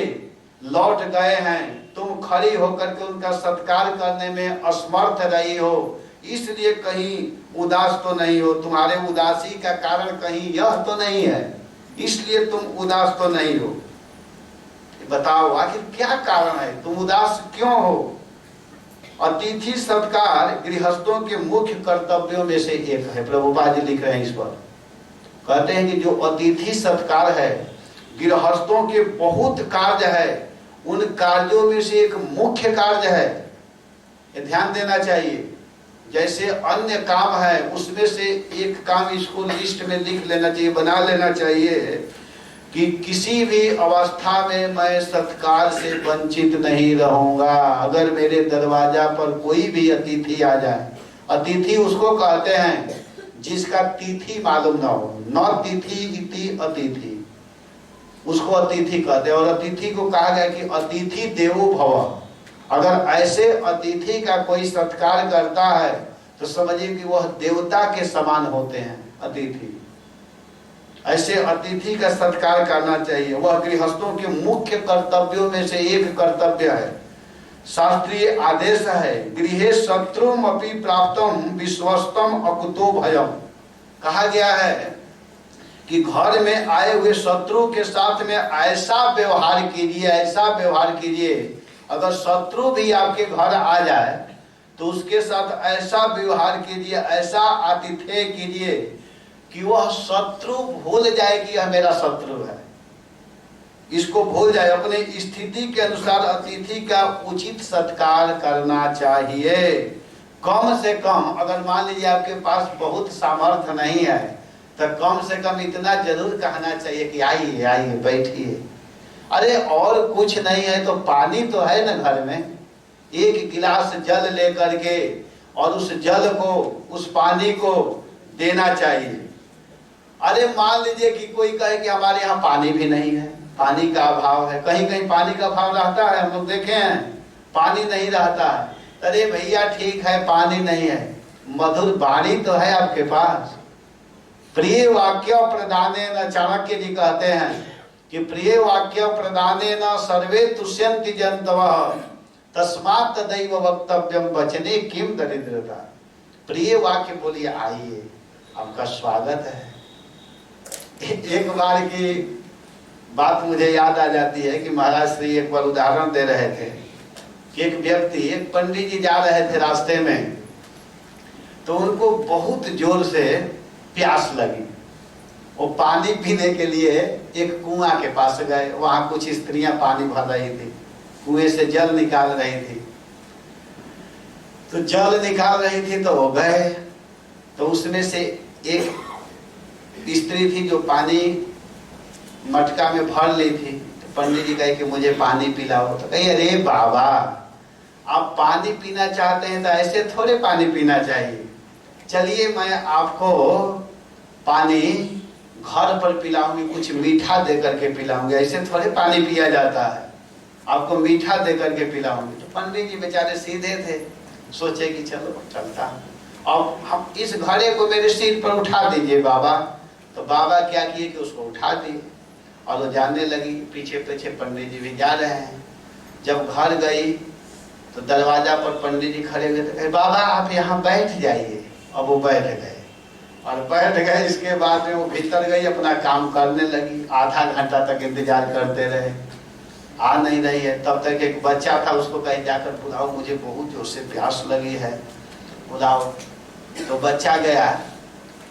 लौट गए हैं, तुम खड़ी होकर के उनका सत्कार करने में असमर्थ रही हो, इसलिए कहीं उदास तो नहीं हो, तुम्हारे उदासी का कारण कहीं यह तो नहीं है, इसलिए तुम उदास तो नहीं हो। बताओ आखिर क्या कारण है, तुम उदास क्यों हो? अतिथि सत्कार गृहस्थों के मुख्य कर्तव्यों में से एक है। प्रभुपाद जी लिख रहे हैं इस पर, कहते हैं कि जो अतिथि सत्कार है गृहस्थों के बहुत कार्य है, उन कार्यों में से एक मुख्य कार्य है, ये ध्यान देना चाहिए। जैसे अन्य काम है उसमें से एक काम इसको लिस्ट में लिख लेना चाहिए, बना लेना चाहिए कि किसी भी अवस्था में मैं सत्कार से वंचित नहीं रहूंगा। अगर मेरे दरवाजा पर कोई भी अतिथि आ जाए, अतिथि उसको कहते हैं जिसका तिथि मालूम ना हो, न तिथि इति अतिथि, उसको अतिथि कहते हैं। और अतिथि को कहा गया कि अतिथि देवो भव। अगर ऐसे अतिथि का कोई सत्कार करता है तो समझिए कि वह देवता के समान होते हैं अतिथि। ऐसे अतिथि का सत्कार करना चाहिए, वह गृहस्थों के मुख्य कर्तव्यों में से एक कर्तव्य है। शास्त्रीय आदेश है, गृहे शत्रुम अपि प्राप्तम विश्वस्तम अकुतो भयम। कहा गया है कि घर में आए हुए शत्रु के साथ में ऐसा व्यवहार कीजिए, ऐसा व्यवहार कीजिए, अगर शत्रु भी आपके घर आ जाए तो उसके साथ ऐसा व्यवहार कीजिए, ऐसा आतिथ्य कीजिए कि वह शत्रु भूल जाए कि यह मेरा शत्रु है, इसको भूल जाए। अपने स्थिति के अनुसार अतिथि का उचित सत्कार करना चाहिए। कम से कम अगर मान लीजिए आपके पास बहुत सामर्थ्य नहीं है तो कम से कम इतना जरूर कहना चाहिए कि आइए आइए बैठिए। अरे और कुछ नहीं है तो पानी तो है ना घर में, एक गिलास जल लेकर के और उस जल को, उस पानी को देना चाहिए। अरे मान लीजिए कि कोई कहे कि हमारे यहाँ पानी भी नहीं है, पानी का अभाव है, कहीं कहीं पानी का अभाव रहता है, हम लोग देखे हैं पानी नहीं रहता है। अरे भैया ठीक है पानी नहीं है, मधुर वाणी तो है आपके पास। प्रिय वाक्य प्रदाने न, चाणक्य जी कहते हैं कि प्रिय वाक्य प्रदाने न सर्वे तुष्यन्ति जन्तवः तस्मात् तदैव वक्तव्यम वचने किम दरिद्रता। प्रिय वाक्य बोलिए, आइए आपका स्वागत है, एक बार की बात मुझे याद आ जाती है कि महाराज श्री एक बार उदाहरण दे रहे थे कि एक व्यक्ति, एक पंडित जी जा रहे थे रास्ते में, तो उनको बहुत जोर से प्यास लगी। वो पानी पीने के लिए एक कुआं के पास गए। वहां कुछ स्त्रियां पानी भर रही थी, कुएं से जल निकाल रही थी। तो जल निकाल रही थी तो वो गए, तो उसमें से एक स्त्री थी जो पानी मटका में भर ली थी। तो पंडित जी कहे कि मुझे पानी पिलाओ। तो कहे अरे बाबा, आप पानी पीना चाहते हैं तो ऐसे थोड़े पानी पीना चाहिए, चलिए मैं आपको पानी घर पर पिलाऊंगी, कुछ मीठा दे करके पिलाऊंगी, ऐसे थोड़े पानी पिया जाता है, आपको मीठा दे करके पिलाऊंगी। तो पंडित जी बेचारे सीधे थे, सोचे कि चलो चलता, अब हम इस घड़े को मेरे सिर पर उठा दीजिए बाबा। तो बाबा क्या किए कि उसको उठा दिए और वो जाने लगी। पीछे पीछे पंडित जी भी जा रहे हैं। जब घर गई तो दरवाजा पर पंडित जी खड़े हुए थे, बाबा आप यहाँ बैठ जाइए। अब वो बैठ गए और बैठ गए। इसके बाद में वो भीतर गई, अपना काम करने लगी। आधा घंटा तक इंतजार करते रहे, आ नहीं रही है। तब तक एक बच्चा था, उसको कहीं जाकर बुलाओ, मुझे बहुत जोर से प्यास लगी है, बुलाओ। तो बच्चा गया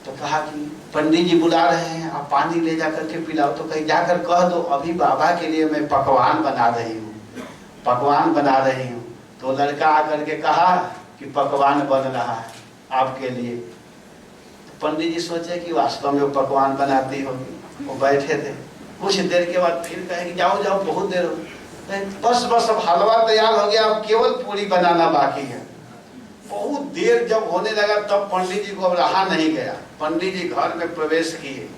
तो कहा कि पंडित जी बुला रहे हैं, आप पानी ले जा करके पिलाओ। तो कहीं जाकर कह दो अभी बाबा के लिए मैं पकवान बना रही हूँ, पकवान बना रही हूँ। तो लड़का आकर के कहा कि पकवान बन रहा है आपके लिए। तो पंडित जी सोचे कि वास्तव में वो पकवान बनाती होगी। वो बैठे थे, कुछ देर के बाद फिर कहे कि जाओ जाओ, बहुत देर हो, बस बस अब हलवा तैयार हो गया, अब केवल पूरी बनाना बाकी है। बहुत देर जब होने लगा तब पंडित जी को अब रहा नहीं गया। पंडित जी घर में प्रवेश किए,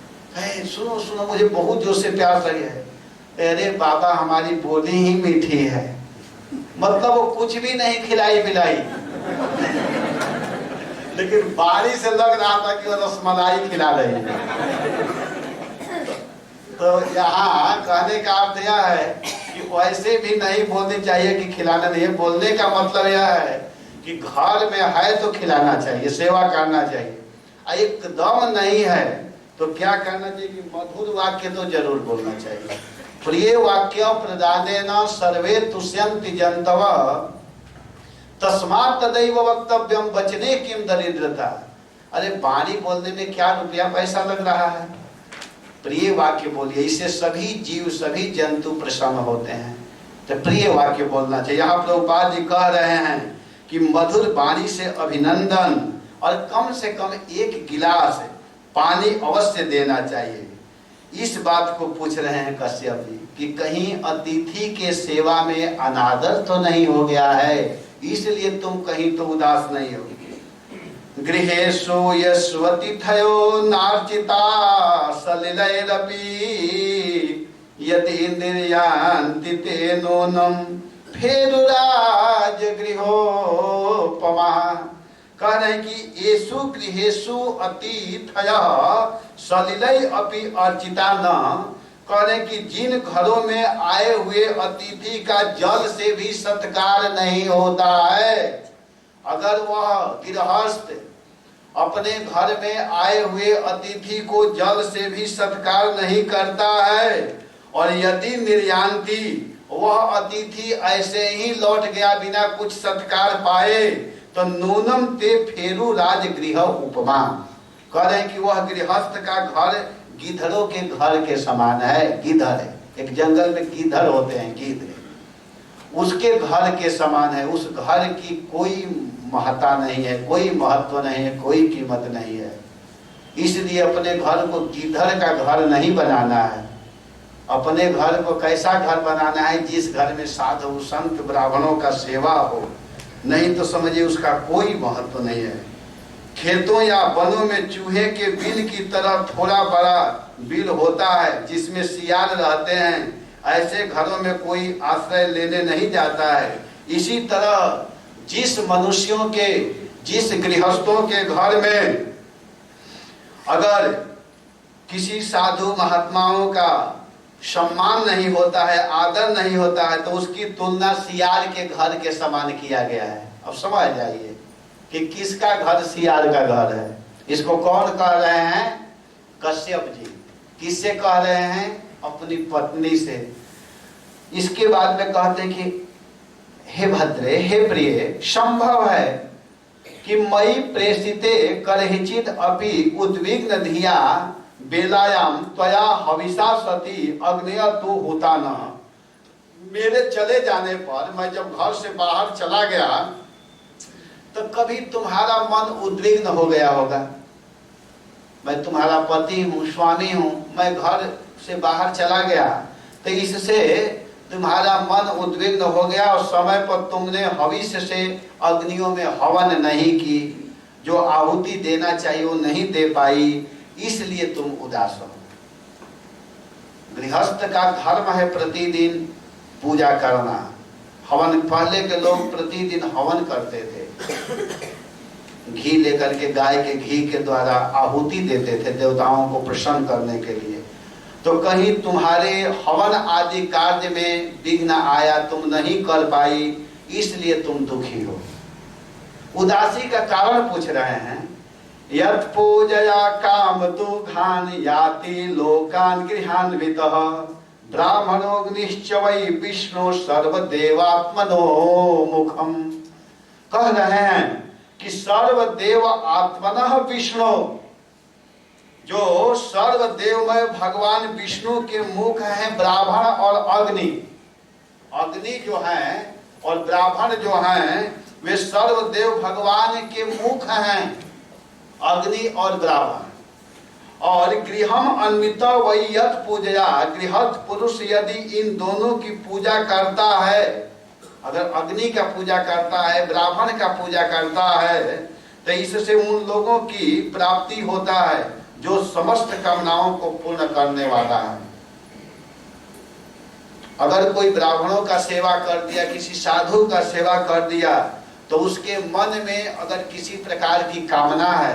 सुनो सुनो मुझे बहुत जोर से प्यास लगी है। अरे बाबा हमारी बोली ही मीठी है, मतलब वो कुछ भी नहीं खिलाई पिलाई लेकिन बारी से लग रहा था कि वो रसमलाई खिला रही है। तो यहाँ कहने का अर्थ यह है कि वैसे भी नहीं बोलनी चाहिए कि खिलाना नहीं है। बोलने का मतलब यह है कि घर में है तो खिलाना चाहिए, सेवा करना चाहिए। एकदम नहीं है तो क्या करना चाहिए कि मधुर वाक्य तो जरूर बोलना चाहिए। प्रिय वाक्य प्रदानेन सर्वे तुष्यन्ति जन्तव तस्मात् तदैव वक्तव्यम बचने किम दरिद्रता। अरे वाणी बोलने में क्या रुपया पैसा लग रहा है, प्रिय वाक्य बोलिए, इससे सभी जीव सभी जंतु प्रसन्न होते हैं। तो प्रिय वाक्य बोलना चाहिए। यहाँ प्रभुपाद जी कह रहे हैं कि मधुर वाणी से अभिनंदन और कम से कम एक गिलास पानी अवश्य देना चाहिए। इस बात को पूछ रहे हैं कश्यप जी कि कहीं अतिथि के सेवा में अनादर तो नहीं हो गया है, इसलिए तुम कहीं तो उदास नहीं हो। गृहेषु यस्वतिथयो नार्चिता सलिलैरपि यदि इंद्रियान्ति ते नूनम फेरुराज गृहोपमा। कह रहे कि येषु गृहेषु अतिथयः सलिलै अपि अर्चिता न। कह रहे कि जिन घरों में आए हुए अतिथि का जल से भी सत्कार नहीं होता है, अगर वह गृहस्थ अपने घर में आए हुए अतिथि को जल से भी सत्कार नहीं करता है, और यदि निर्यान्ति वह अतिथि ऐसे ही लौट गया बिना कुछ सत्कार पाए, तो नूनम ते फेरु राजगृह उपमा। कह रहे कि वह गृहस्थ का घर गिधड़ों के घर के समान है। गिधड़, एक जंगल में गिधड़ होते हैं, गिद्ध, उसके घर के समान है। उस घर की कोई महत्ता नहीं है, कोई महत्व नहीं है, कोई कीमत नहीं है। इसलिए अपने घर को गिधड़ का घर नहीं बनाना है। अपने घर को कैसा घर बनाना है, जिस घर में साधु संत ब्राह्मणों का सेवा हो, नहीं तो समझिए उसका कोई महत्व नहीं है। खेतों या वनों में चूहे के बिल की तरह थोड़ा बड़ा बिल होता है जिसमें सियार रहते हैं, ऐसे घरों में कोई आश्रय लेने नहीं जाता है। इसी तरह जिस मनुष्यों के, जिस गृहस्थों के घर में अगर किसी साधु महात्माओं का सम्मान नहीं होता है, आदर नहीं होता है, तो उसकी तुलना सियार के घर के समान किया गया है। अब समझ जाइए कि किसका घर सियार का घर है। इसको कौन कह रहे हैं? कश्यप जी। किससे कह रहे हैं? अपनी पत्नी से। इसके बाद में कहते हैं कि हे भद्रे, हे प्रिय, संभव है कि मई प्रेषिते करहिचित अपि उद्विग्न धिया बेलायाम त्वया हविषा सती अग्नेय तू होता न। मेरे चले जाने पर, मैं जब घर से बाहर चला गया तो कभी तुम्हारा मन उद्विग्न हो गया होगा। मैं तुम्हारा पति हूँ, स्वामी हूँ, मैं घर से बाहर चला गया तो इससे तुम्हारा मन उद्विग्न हो गया और समय पर तुमने हविष्य से अग्नियों में हवन नहीं की, जो आहुति देना चाहिए वो नहीं दे पाई, इसलिए तुम उदास हो। गृहस्थ का धर्म है प्रतिदिन पूजा करना। हवन, पहले के लोग प्रतिदिन हवन करते थे, घी लेकर के, गाय के घी के द्वारा आहुति देते थे देवताओं को प्रसन्न करने के लिए। तो कहीं तुम्हारे हवन आदि कार्य में विघ्न आया, तुम नहीं कर पाई, इसलिए तुम दुखी हो। उदासी का कारण पूछ रहे हैं। यत् पूजया काम दुघान याति लोकान गृहान्वितः ब्राह्मणोऽग्निश्च वै विष्णु सर्वदेवात्मनो मुखम। कह रहे हैं कि सर्वदेव आत्मनः विष्णु, जो सर्वदेवमय भगवान विष्णु के मुख हैं ब्राह्मण और अग्नि। अग्नि जो है और ब्राह्मण जो हैं वे सर्वदेव भगवान के मुख हैं, अग्नि और ब्राह्मण। और गृहम अन्वित वही यत् पूजया, गृहस्थ पुरुष यदि इन दोनों की पूजा करता है, अगर अग्नि का पूजा करता है, ब्राह्मण का पूजा करता है, तो इससे उन लोगों की प्राप्ति होता है जो समस्त कामनाओं को पूर्ण करने वाला है। अगर कोई ब्राह्मणों का सेवा कर दिया, किसी साधु का सेवा कर दिया, तो उसके मन में अगर किसी प्रकार की कामना है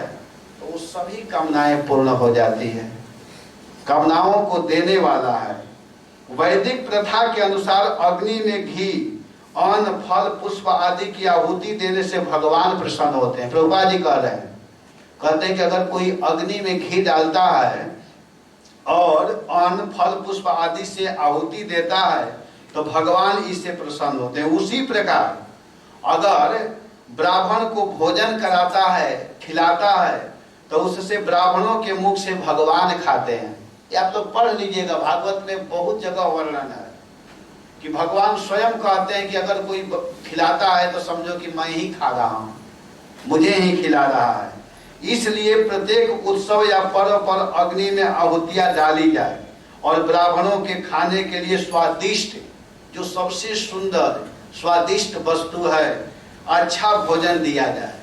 तो वो सभी कामनाएं पूर्ण हो जाती है। कामनाओं को देने वाला है। वैदिक प्रथा के अनुसार अग्नि में घी, अन्न, फल, पुष्प आदि की आहुति देने से भगवान प्रसन्न होते हैं। प्रभुपाद जी कह रहे हैं, कहते हैं कि अगर कोई अग्नि में घी डालता है और अन्न, फल, पुष्प आदि से आहुति देता है तो भगवान इससे प्रसन्न होते हैं। उसी प्रकार अगर ब्राह्मण को भोजन कराता है, खिलाता है, तो उससे ब्राह्मणों के मुख से भगवान खाते हैं। ये आप लोग पढ़ लीजिएगा, भागवत में बहुत जगह वर्णन है कि भगवान स्वयं कहते हैं कि अगर कोई खिलाता है तो समझो कि मैं ही खा रहा हूँ, मुझे ही खिला रहा है। इसलिए प्रत्येक उत्सव या पर्व पर अग्नि में आहुतियां डाली जाए और ब्राह्मणों के खाने के लिए स्वादिष्ट, जो सबसे सुंदर स्वादिष्ट वस्तु है, अच्छा भोजन दिया जाए।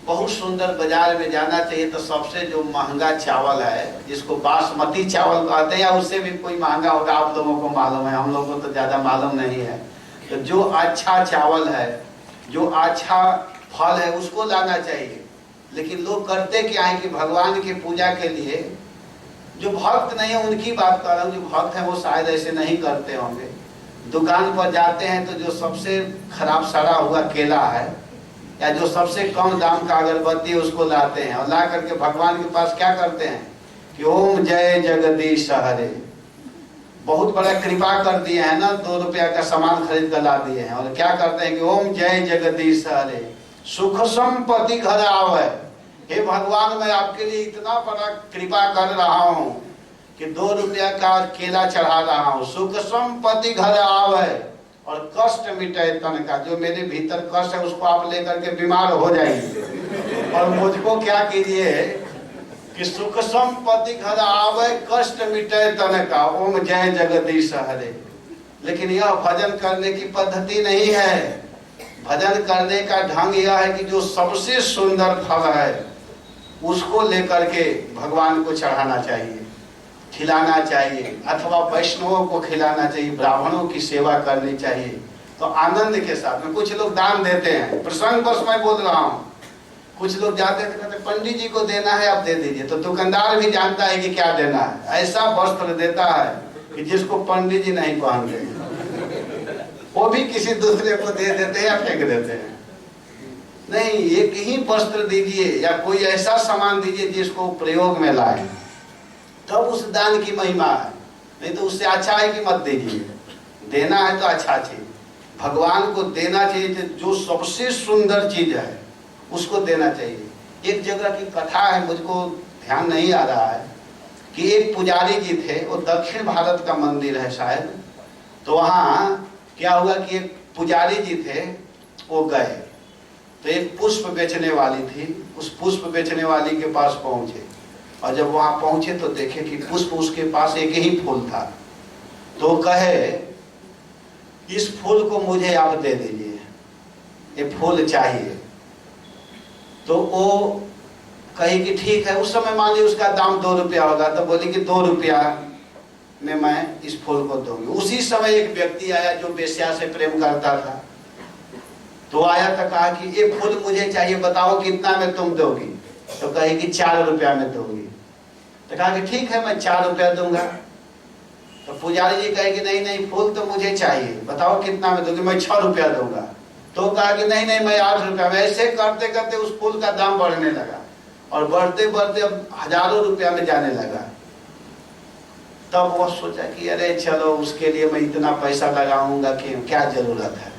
बहुत सुंदर, बाजार में जाना चाहिए तो सबसे जो महंगा चावल है, जिसको बासमती चावल कहते हैं, या उससे भी कोई महंगा होगा, आप लोगों को मालूम है, हम लोगों को तो ज्यादा मालूम नहीं है। तो जो अच्छा चावल है, जो अच्छा फल है, उसको लाना चाहिए। लेकिन लोग करते क्या है कि भगवान की पूजा के लिए, जो भक्त नहीं है उनकी बात कर रहा हूँ, जो भक्त है वो शायद ऐसे नहीं करते होंगे। दुकान पर जाते हैं तो जो सबसे खराब सड़ा हुआ केला है या जो सबसे कम दाम का अगरबत्ती उसको लाते हैं और ला करके भगवान के पास क्या करते हैं कि ओम जय जगदीश हरे। बहुत बड़ा कृपा कर दिए हैं ना, 2 रुपया का सामान खरीद कर ला दिए हैं और क्या करते हैं कि ओम जय जगदीश हरे, सुख संपत्ति घर आवे। हे भगवान, मैं आपके लिए इतना बड़ा कृपा कर रहा हूँ कि 2 रुपया का केला चढ़ा रहा हूँ, सुख संपत्ति घर आवे और कष्ट मिटे तन का। जो मेरे भीतर कष्ट है उसको आप लेकर के बीमार हो जाएंगे और मुझको क्या कीजिए कि सुख संपत्ति घर आवे, कष्ट मिटे तन का, ओम जय जगदीश हरे। लेकिन यह भजन करने की पद्धति नहीं है। भजन करने का ढंग यह है कि जो सबसे सुंदर फल है उसको लेकर के भगवान को चढ़ाना चाहिए, खिलाना चाहिए, अथवा वैष्णवों को खिलाना चाहिए, ब्राह्मणों की सेवा करनी चाहिए। तो आनंद के साथ में कुछ लोग दान देते हैं, प्रसंग बस मैं बोल रहा हूँ। कुछ लोग जाते हैं कहते पंडित जी को देना है, आप दे दीजिए। तो दुकानदार भी जानता है कि क्या देना है, ऐसा वस्त्र देता है कि जिसको पंडित जी नहीं पहनते, वो भी किसी दूसरे को दे देते हैं या फेंक देते हैं। नहीं, एक ही वस्त्र दीजिए या कोई ऐसा सामान दीजिए जिसको प्रयोग में लाए। तब उस दान की महिमा है। नहीं तो उससे अच्छा है कि मत दीजिए। देना है तो अच्छा चीज, भगवान को देना चाहिए, जो सबसे सुंदर चीज है उसको देना चाहिए। एक जगह की कथा है, मुझको ध्यान नहीं आ रहा है, कि एक पुजारी जी थे, वो दक्षिण भारत का मंदिर है शायद, तो वहाँ क्या हुआ कि एक पुजारी जी थे, वो गए तो एक पुष्प बेचने वाली थी, उस पुष्प बेचने वाली के पास पहुंचे, और जब वहां पहुंचे तो देखे कि पुष्प उसके पास एक ही फूल था। तो कहे इस फूल को मुझे आप दे दीजिए, ये फूल चाहिए। तो वो कही कि ठीक है। उस समय मान ली उसका दाम 2 रुपया होगा, तो बोली कि 2 रुपया में मैं इस फूल को दूंगी। उसी समय एक व्यक्ति आया जो वेश्या से प्रेम करता था, तो आया तो कहा कि ये फूल मुझे चाहिए, बताओ कितना में तुम दोगी? तो कहे कि 4 रुपया में दोगी। तो कहा कि ठीक है, मैं 4 रुपया दूंगा। तो पुजारी जी कहे कि नहीं नहीं, फूल तो मुझे चाहिए, बताओ कितना में दोगी? मैं 6 रुपया दूंगा। तो कहा कि नहीं नहीं, मैं 8 रुपया में। ऐसे करते करते उस फूल का दाम बढ़ने लगा, और बढ़ते बढ़ते अब हजारों रुपया में जाने लगा। तब वो सोचा कि अरे चलो, उसके लिए मैं इतना पैसा लगाऊंगा कि क्या जरूरत है,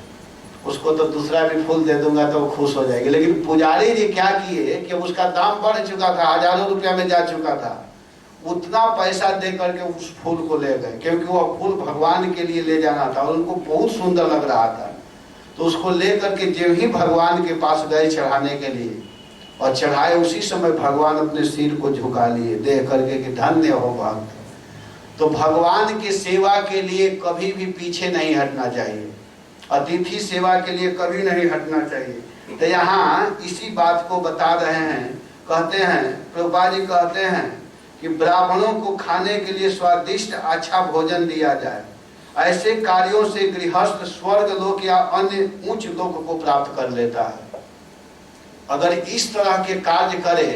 उसको तो दूसरा भी फूल दे दूंगा तो वो खुश हो जाएगी। लेकिन पुजारी जी क्या किए कि उसका दाम बढ़ चुका था, हजारों रुपया में जा चुका था, उतना पैसा दे करके उस फूल को ले गए, क्योंकि वह फूल भगवान के लिए ले जाना था और उनको बहुत सुंदर लग रहा था। तो उसको ले करके जब ही भगवान के पास गए चढ़ाने के लिए, और चढ़ाए, उसी समय भगवान अपने सिर को झुका लिए, देख करके कि धन्य हो भक्त। तो भगवान की सेवा के लिए कभी भी पीछे नहीं हटना चाहिए, अतिथि सेवा के लिए कभी नहीं हटना चाहिए। तो यहाँ इसी बात को बता रहे हैं, कहते हैं, प्रभुपाद जी कहते हैं कि ब्राह्मणों को खाने के लिए स्वादिष्ट अच्छा भोजन दिया जाए। ऐसे कार्यों से गृहस्थ स्वर्ग लोक या अन्य उच्च लोक को प्राप्त कर लेता है। अगर इस तरह के कार्य करे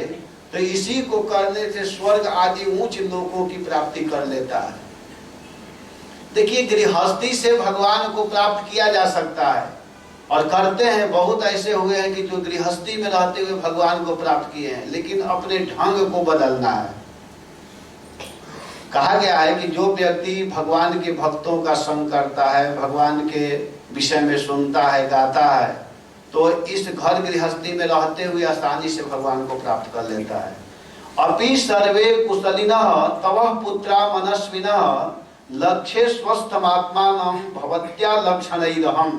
तो इसी को करने से स्वर्ग आदि उच्च लोकों की प्राप्ति कर लेता है। देखिए, गृहस्थी से भगवान को प्राप्त किया जा सकता है, और करते हैं। बहुत ऐसे हुए हैं कि जो गृहस्थी में रहते हुए भगवान को प्राप्त किए हैं, लेकिन अपने ढंग को बदलना है। कहा गया है कि जो व्यक्ति भगवान के भक्तों का संग करता है, भगवान के विषय में सुनता है, गाता है, तो इस घर गृहस्थी में रहते हुए आसानी से भगवान को प्राप्त कर लेता है। अपि सर्वे कुशलिनः तवः पुत्रा मनस्विनः लक्ष्य स्वस्थमात्मानं भवत्या लक्षणैरहम्।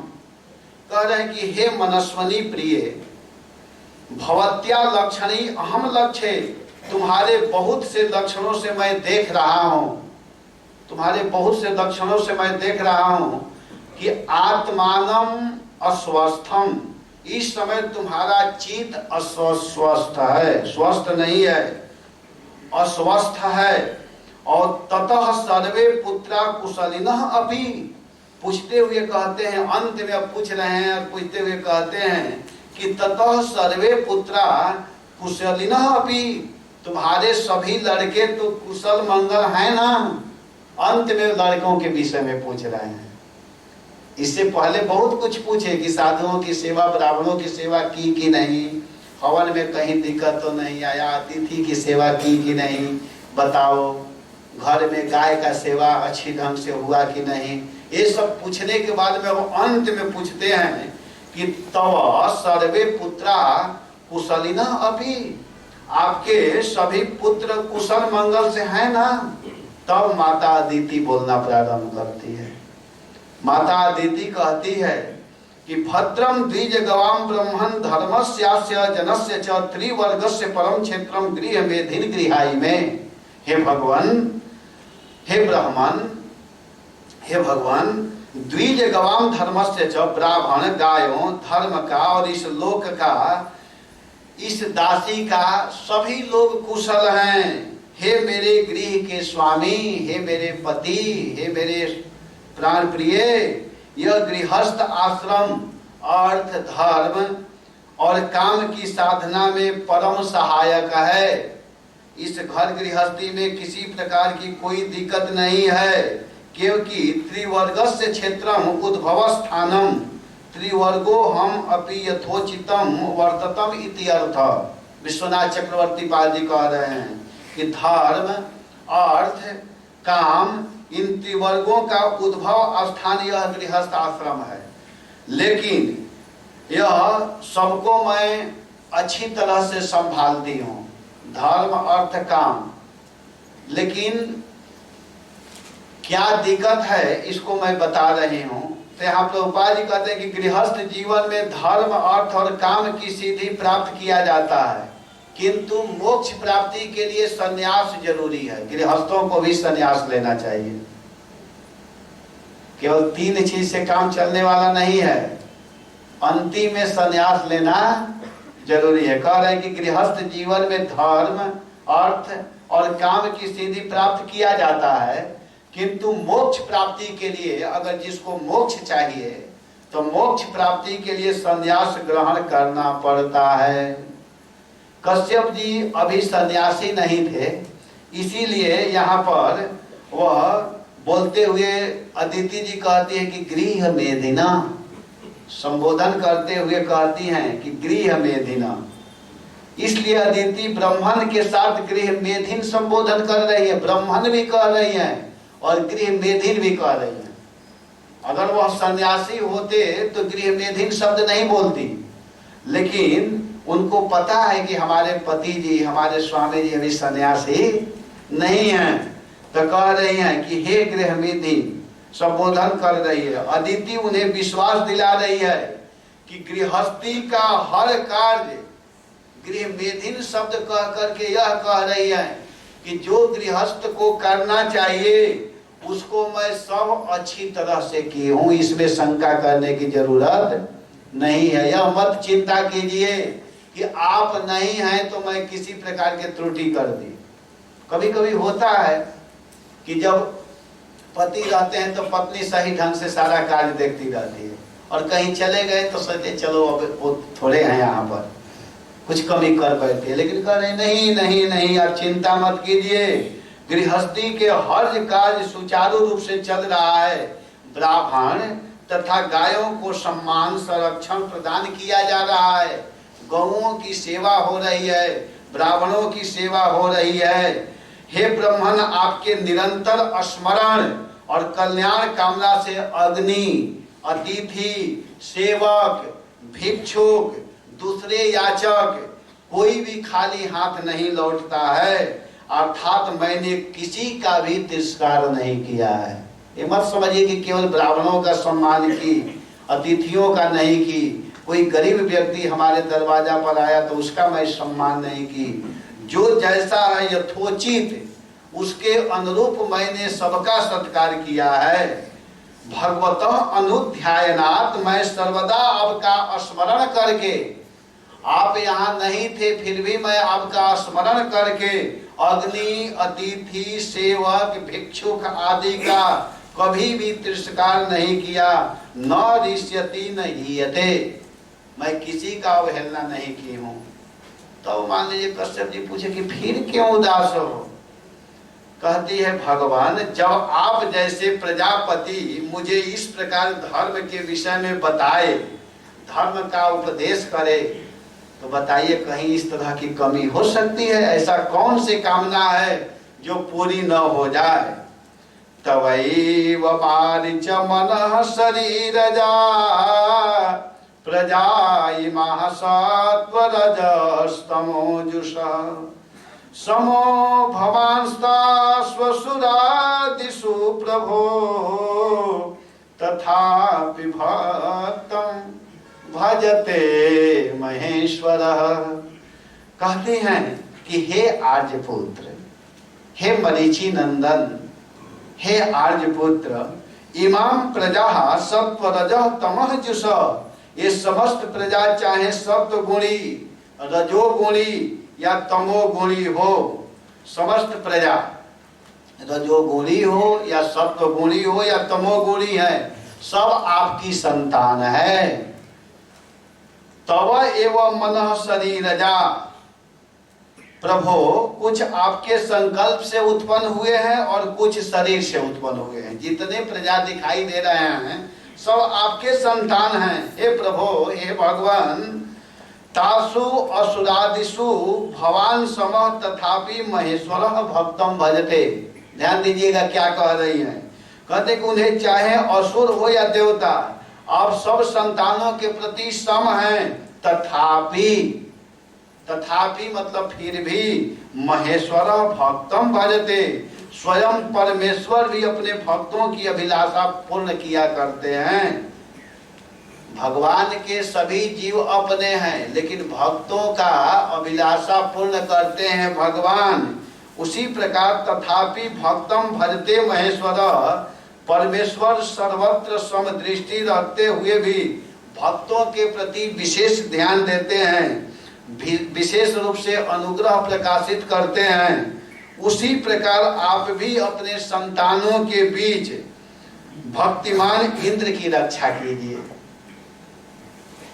कह रहे हैं कि हे मनस्वनी प्रिय, भवत्या लक्षणी अहम लक्ष्य, तुम्हारे बहुत से लक्षणों से मैं देख रहा हूं, तुम्हारे बहुत से लक्षणों से मैं देख रहा हूं कि आत्मानम अस्वस्थम, इस समय तुम्हारा चित्त अस्वस्थ है, स्वस्थ नहीं है, अस्वस्थ है। और ततः सर्वे पुत्रा कुशलिनः अपि, पूछते हुए कहते हैं, अंत में अब पूछ रहे हैं और पूछते हुए कहते हैं कि ततः सर्वे पुत्रा कुशलिनः अपि, तुम्हारे सभी लड़के तो कुशल मंगल हैं ना। अंत में लड़कों के विषय में पूछ रहे हैं। इससे पहले बहुत कुछ पूछे कि साधुओं की सेवा, ब्राह्मणों की सेवा की कि नहीं, हवन में कहीं दिक्कत तो नहीं आया, अतिथि की सेवा की कि नहीं, बताओ, घर में गाय का सेवा अच्छी ढंग से हुआ कि नहीं। ये सब पूछने के बाद में वो अंत में पूछते हैं कि तव सर्वे पुत्रा कुशलिनः अपि, आपके सभी पुत्र कुशल मंगल से हैं ना। तब माता अदिति बोलना प्रारंभ करती है। माता अदिति कहती है कि भद्रम द्विज गवाम ब्रह्मण धर्मस्यास्य जनस्य च त्रिवर्गस्य परम क्षेत्रम गृह मेधिन गृहाई में। हे भगवान, हे ब्राह्मण, हे भगवान, द्विज गवाम धर्मस्य च, ब्राह्मण गायों धर्म का और इस लोक का, इस दासी का सभी लोग कुशल हैं। हे मेरे गृह के स्वामी, हे मेरे पति, हे मेरे प्राण प्रिय, यह गृहस्थ आश्रम अर्थ धर्म और काम की साधना में परम सहायक है। इस घर गृहस्थी में किसी प्रकार की कोई दिक्कत नहीं है, क्योंकि त्रिवर्गस्य क्षेत्रम उद्भव स्थानम त्रिवर्गो हम अपि यथोचितम वर्ततम इति अर्थ। विश्वनाथ चक्रवर्ती पाल जी कह रहे हैं कि धर्म अर्थ, काम, इन त्रिवर्गों का उद्भव स्थान यह गृहस्थ आश्रम है। लेकिन यह सबको मैं अच्छी तरह से संभालती हूँ, धर्म, अर्थ, काम। लेकिन क्या दिक्कत है इसको मैं बता रही हूँ। तो यहाँ प्रभुपाद जी कहते हैं कि गृहस्थ जीवन में धर्म, अर्थ और काम की सिद्धि प्राप्त किया जाता है, किंतु मोक्ष प्राप्ति के लिए संन्यास जरूरी है। गृहस्थों को भी संन्यास लेना चाहिए। केवल 3 चीज से काम चलने वाला नहीं है, अंतिम में संन्यास लेना जरूरी है। कह रहे हैं कि गृहस्थ जीवन में धर्म, अर्थ और काम की सिद्धि प्राप्त किया जाता है, किंतु मोक्ष प्राप्ति के लिए, अगर जिसको मोक्ष चाहिए तो मोक्ष प्राप्ति के लिए संन्यास ग्रहण करना पड़ता है। कश्यप जी अभी सन्यासी नहीं थे, इसीलिए यहाँ पर वह बोलते हुए अदिति जी कहती है कि गृह मेधिना, संबोधन करते हुए कहती हैं कि गृह मेधिना। इसलिए अदिति ब्राह्मण के साथ गृह मेधिन संबोधन कर रही है, ब्राह्मण भी कह रही हैं और गृह मेधिन भी कह रही हैं। अगर वह सन्यासी होते तो गृह मेधिन शब्द नहीं बोलती, लेकिन उनको पता है कि हमारे पति जी, हमारे स्वामी जी अभी सन्यासी नहीं हैं, तो कह रही हैं कि हे गृह मेधिन, संबोधन कर रही है। अदिति उन्हें विश्वास दिला रही है कि गृहस्थी का हर कार्य, गृह मेधिन शब्द कह करके यह कह रही है कि जो गृहस्थ को करना चाहिए उसको मैं सब अच्छी तरह से की हूं, इसमें शंका करने की जरूरत नहीं है। यह मत चिंता कीजिए कि आप नहीं हैं तो मैं किसी प्रकार की त्रुटि कर दी। कभी कभी होता है कि जब पति रहते हैं तो पत्नी सही ढंग से सारा कार्य देखती रहती है, और कहीं चले गए तो सोचे चलो अब वो थोड़े हैं यहाँ पर, कुछ कमी कर बैठे। लेकिन कह रहे नहीं नहीं नहीं, आप चिंता मत कीजिए, गृहस्थी के हर कार्य सुचारू रूप से चल रहा है। ब्राह्मण तथा गायों को सम्मान, संरक्षण प्रदान किया जा रहा है, गौओं की सेवा हो रही है, ब्राह्मणों की सेवा हो रही है। हे ब्राह्मण, आपके निरंतर स्मरण और कल्याण कामना से अग्नि, अतिथि, सेवक, भिक्षुक, दूसरे याचक कोई भी खाली हाथ नहीं लौटता है, अर्थात मैंने किसी का भी तिरस्कार नहीं किया है। ये मत समझिए कि केवल ब्राह्मणों का सम्मान की, अतिथियों का नहीं की। कोई गरीब व्यक्ति हमारे दरवाजा पर आया तो उसका मैं सम्मान नहीं की। जो जैसा है यथोचित उसके अनुरूप मैंने सबका सत्कार किया है। भगवतः अनुध्यायनात्, मैं सर्वदा आपका स्मरण करके, आप यहाँ नहीं थे फिर भी मैं आपका स्मरण करके अग्नि, अतिथि, सेवक, भिक्षुक आदि का कभी भी तिरस्कार नहीं किया। न ऋष्यति न हीयते, मैं किसी का अवहेलना नहीं की हूँ। तो मान लीजिए कश्यप जी पूछे कि फिर क्यों उदास हो? कहती है भगवान, जब आप जैसे प्रजापति मुझे इस प्रकार धर्म के विषय में बताए, धर्म का उपदेश करे, तो बताइए कहीं इस तरह की कमी हो सकती है? ऐसा कौन सी कामना है जो पूरी न हो जाए? तवैव मारीच मनः शरीरजा प्रजा इमाः सत्वरजस्तमोजुषः समो भवांस्ताश्वसुरादिषु प्रभो तथापि भक्तं भजते महेश्वरः। कहते हैं कि हे आर्यपुत्र, हे मरीचि नंदन, हे आर्यपुत्र, इमाम प्रजा सत्वरजः तमः जुष, ये समस्त प्रजा चाहे सत्वगुणी, रजोगुणी या तमोगुणी हो, समस्त प्रजा रजोगुणी हो या सत्वगुणी हो या तमोगुणी है, सब आपकी संतान है। तव एवं मनः शरीरजा, प्रभो कुछ आपके संकल्प से उत्पन्न हुए हैं और कुछ शरीर से उत्पन्न हुए हैं। जितने प्रजा दिखाई दे रहे हैं सब आपके संतान हैं। हे प्रभो, हे भगवान, तासु असुरादिषु भवान समः तथापि महेश्वर भक्तम भजते। ध्यान दीजिएगा क्या कह रही हैं। कहते कि उन्हें चाहे असुर हो या देवता, आप सब संतानों के प्रति सम हैं, तथापि, तथापि मतलब फिर भी, महेश्वर भक्तम भजते, स्वयं परमेश्वर भी अपने भक्तों की अभिलाषा पूर्ण किया करते हैं। भगवान के सभी जीव अपने हैं, लेकिन भक्तों का अभिलाषा पूर्ण करते हैं भगवान। उसी प्रकार तथापि भक्तम भजते महेश्वर, परमेश्वर सर्वत्र समदृष्टि रखते हुए भी भक्तों के प्रति विशेष ध्यान देते हैं, विशेष रूप से अनुग्रह प्रकाशित करते हैं। उसी प्रकार आप भी अपने संतानों के बीच भक्तिमान इंद्र की रक्षा कीजिए।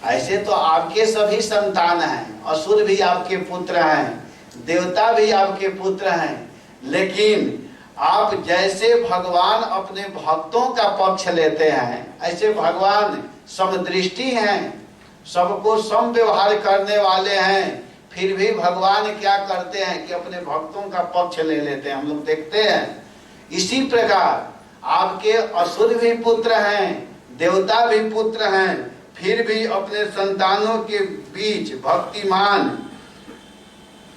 ऐसे तो आपके सभी संतान हैं, असुर भी आपके पुत्र हैं, देवता भी आपके पुत्र हैं, लेकिन आप जैसे भगवान अपने भक्तों का पक्ष लेते हैं, ऐसे भगवान समदृष्टि हैं, सबको सम व्यवहार करने वाले हैं। फिर भी भगवान क्या करते हैं कि अपने भक्तों का पक्ष ले लेते हैं, हम लोग देखते हैं। इसी प्रकार आपके असुर भी पुत्र हैं, देवता भी पुत्र हैं, फिर भी अपने संतानों के बीच भक्तिमान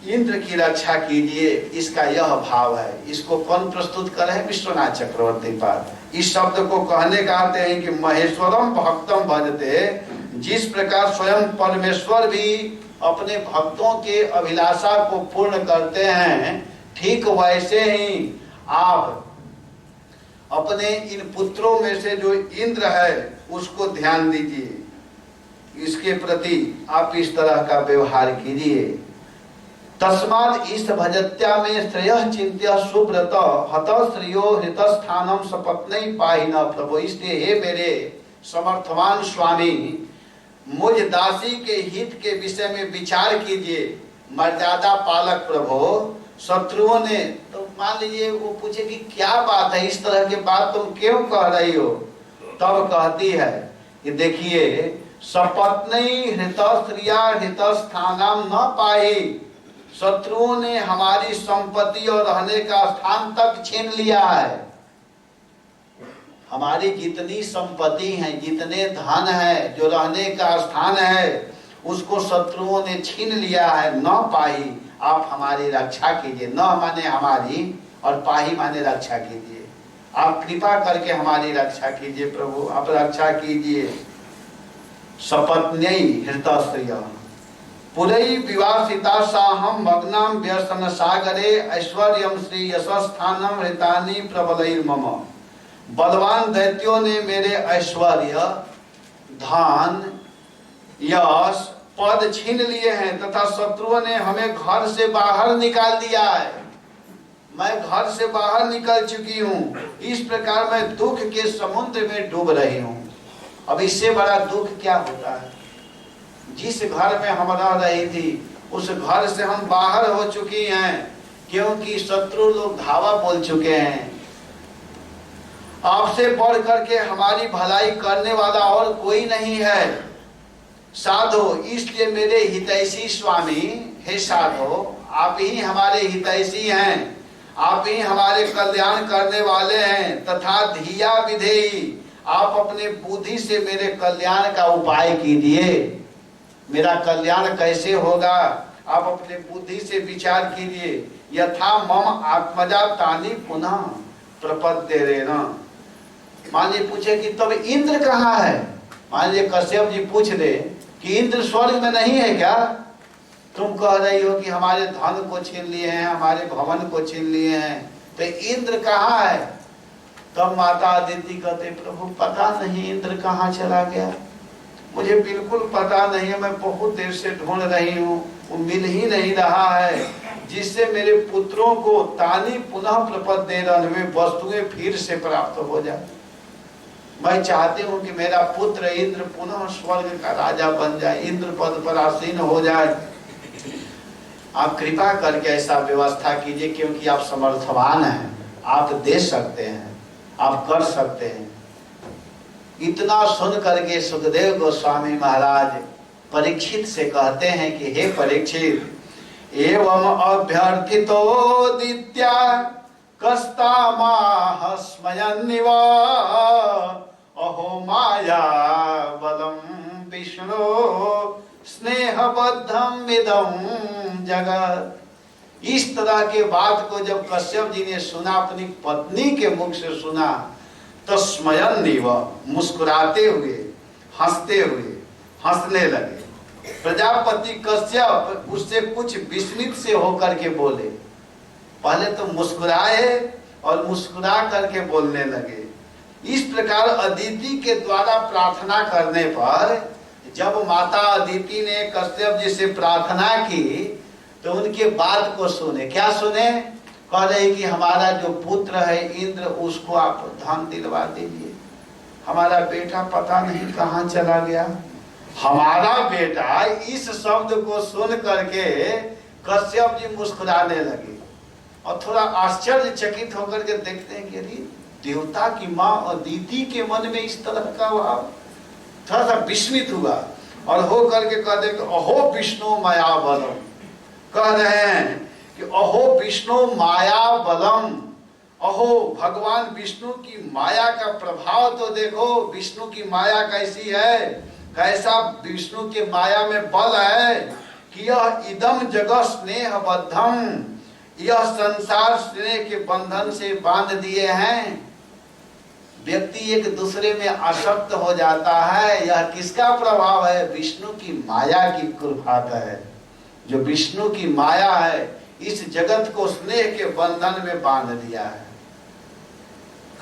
इंद्र की रक्षा कीजिए। इसका यह भाव है। इसको कौन प्रस्तुत कर रहे हैं? विश्वनाथ चक्रवर्ती पाद। इस शब्द को कहने का आते हैं कि महेश्वरम भक्तम भजते, जिस प्रकार स्वयं परमेश्वर भी अपने भक्तों के अभिलाषा को पूर्ण करते हैं, ठीक वैसे ही आप अपने इन पुत्रों में से जो इंद्र है उसको ध्यान दीजिए, इसके प्रति आप इस तरह का व्यवहार कीजिए। तस्माद इस भजत्या में श्रेय चिंत्य सुब्रत हत श्रियो हृतस्थानम सपत्नै पाहि न प्रभु। इसलिए हे मेरे समर्थवान स्वामी, मुझ दासी के हित के विषय में विचार कीजिए। मर्यादा पालक प्रभु, शत्रुओं ने तो मान लीजिए वो पूछे कि क्या बात है, इस तरह की बात तुम क्यों कह रही हो, तब कहती है कि देखिए, सपत्नै हृत स्त्रिया हृत स्थानम न पाहि, शत्रुओं ने हमारी संपत्ति और रहने का स्थान तक छीन लिया है। हमारी जितनी संपत्ति है, जितने धन है, जो रहने का स्थान है, उसको शत्रुओं ने छीन लिया है। न पाही, आप हमारी रक्षा कीजिए। न माने हमारी और पाही माने रक्षा कीजिए। आप कृपा करके हमारी रक्षा कीजिए प्रभु, आप रक्षा कीजिए। सपत्न्यै हृतस्त्रिय पुरै विवासिता साहम मग्नाम व्यसन सागरे ऐश्वर्यम श्री यशस्थानम हृतानि प्रबलैर्मम। बलवान दैत्यों ने मेरे ऐश्वर्य, धन, यश, पद छीन लिए हैं तथा शत्रुओं ने हमें घर से बाहर निकाल दिया है। मैं घर से बाहर निकल चुकी हूँ। इस प्रकार मैं दुख के समुद्र में डूब रही हूँ। अब इससे बड़ा दुख क्या होता है? जिस घर में हम रह रही थी, उस घर से हम बाहर हो चुकी हैं, क्योंकि शत्रु लोग धावा बोल चुके हैं। आपसे बढ़ करके हमारी भलाई करने वाला और कोई नहीं है। साधो, इसलिए मेरे हितैषी स्वामी, हे साधो, आप ही हमारे हितैषी हैं, आप ही हमारे कल्याण करने वाले हैं। तथा धिया विधेयी, आप अपने बुद्धि से मेरे कल्याण का उपाय कीजिए। मेरा कल्याण कैसे होगा, आप अपने बुद्धि से विचार कीजिए। यथा मम आत्मजा तानि पुनः प्रपद्येरेण। मान लीजिए पूछे कि तब इंद्र कहाँ है? मान लीजिए कश्यप जी पूछ दे कि इंद्र स्वर्ग में नहीं है क्या? तुम कह रही हो कि हमारे धन को छीन लिए हैं, हमारे भवन को छीन लिए हैं, तो इंद्र कहाँ है? तब माता अदिति कहते, प्रभु पता नहीं इंद्र कहाँ चला गया, मुझे बिल्कुल पता नहीं है। मैं बहुत देर से ढूंढ रही हूँ, वो मिल ही नहीं रहा है, जिससे मेरे पुत्रों को तानी पुनः प्रपद्येरन, वे वस्तुएं फिर से प्राप्त हो जाए। मैं चाहती हूँ कि मेरा पुत्र इंद्र पुनः स्वर्ग का राजा बन जाए, इंद्र पद पर आसीन हो जाए। आप कृपा करके ऐसा व्यवस्था कीजिए, क्योंकि आप समर्थवान हैं, आप दे सकते हैं, आप कर सकते हैं। इतना सुन करके सुखदेव गोस्वामी महाराज परीक्षित से कहते हैं कि हे परीक्षित, एवं अभ्यर्थितो दित्या कस्ता माह स्मयन्निव अहो माया बलम विष्णु स्नेहबद्धम इदं जगत। इस तरह के बात को जब कश्यप जी ने सुना, अपनी पत्नी के मुख से सुना, तो स्मयन्निव, मुस्कुराते हुए, हंसते हुए, हंसने लगे। प्रजापति कश्यप उससे कुछ विस्मित से होकर के बोले। पहले तो मुस्कुराए और मुस्कुरा करके बोलने लगे। इस प्रकार अदिति के द्वारा प्रार्थना करने पर जब माता अदिति ने कश्यप जी से प्रार्थना की तो उनके बात को सुने। क्या सुने? कह रहे कि हमारा जो पुत्र है इंद्र, उसको आप धन दिलवा दीजिए। हमारा बेटा पता नहीं कहाँ चला गया। हमारा बेटा, इस शब्द को सुन करके कश्यप जी मुस्कुराने लगे और थोड़ा आश्चर्यचकित होकर के देखते हैं कि अरे देवता की माँ अदिति के मन में इस तरह का भाव। थोड़ा सा विस्मित हुआ और हो करके कहते कि अहो विष्णु माया बलम। कह रहे हैं कि अहो विष्णु माया बलम, अहो भगवान विष्णु की माया का प्रभाव तो देखो। विष्णु की माया कैसी है, कैसा विष्णु के माया में बल है कि यह इदम जगत स्नेह बद्धम, यह संसार स्नेह के बंधन से बांध दिए हैं। व्यक्ति एक दूसरे में आसक्त हो जाता है। यह किसका प्रभाव है? विष्णु की माया की कृपा का है। जो विष्णु की माया है इस जगत को स्नेह के बंधन में बांध दिया है।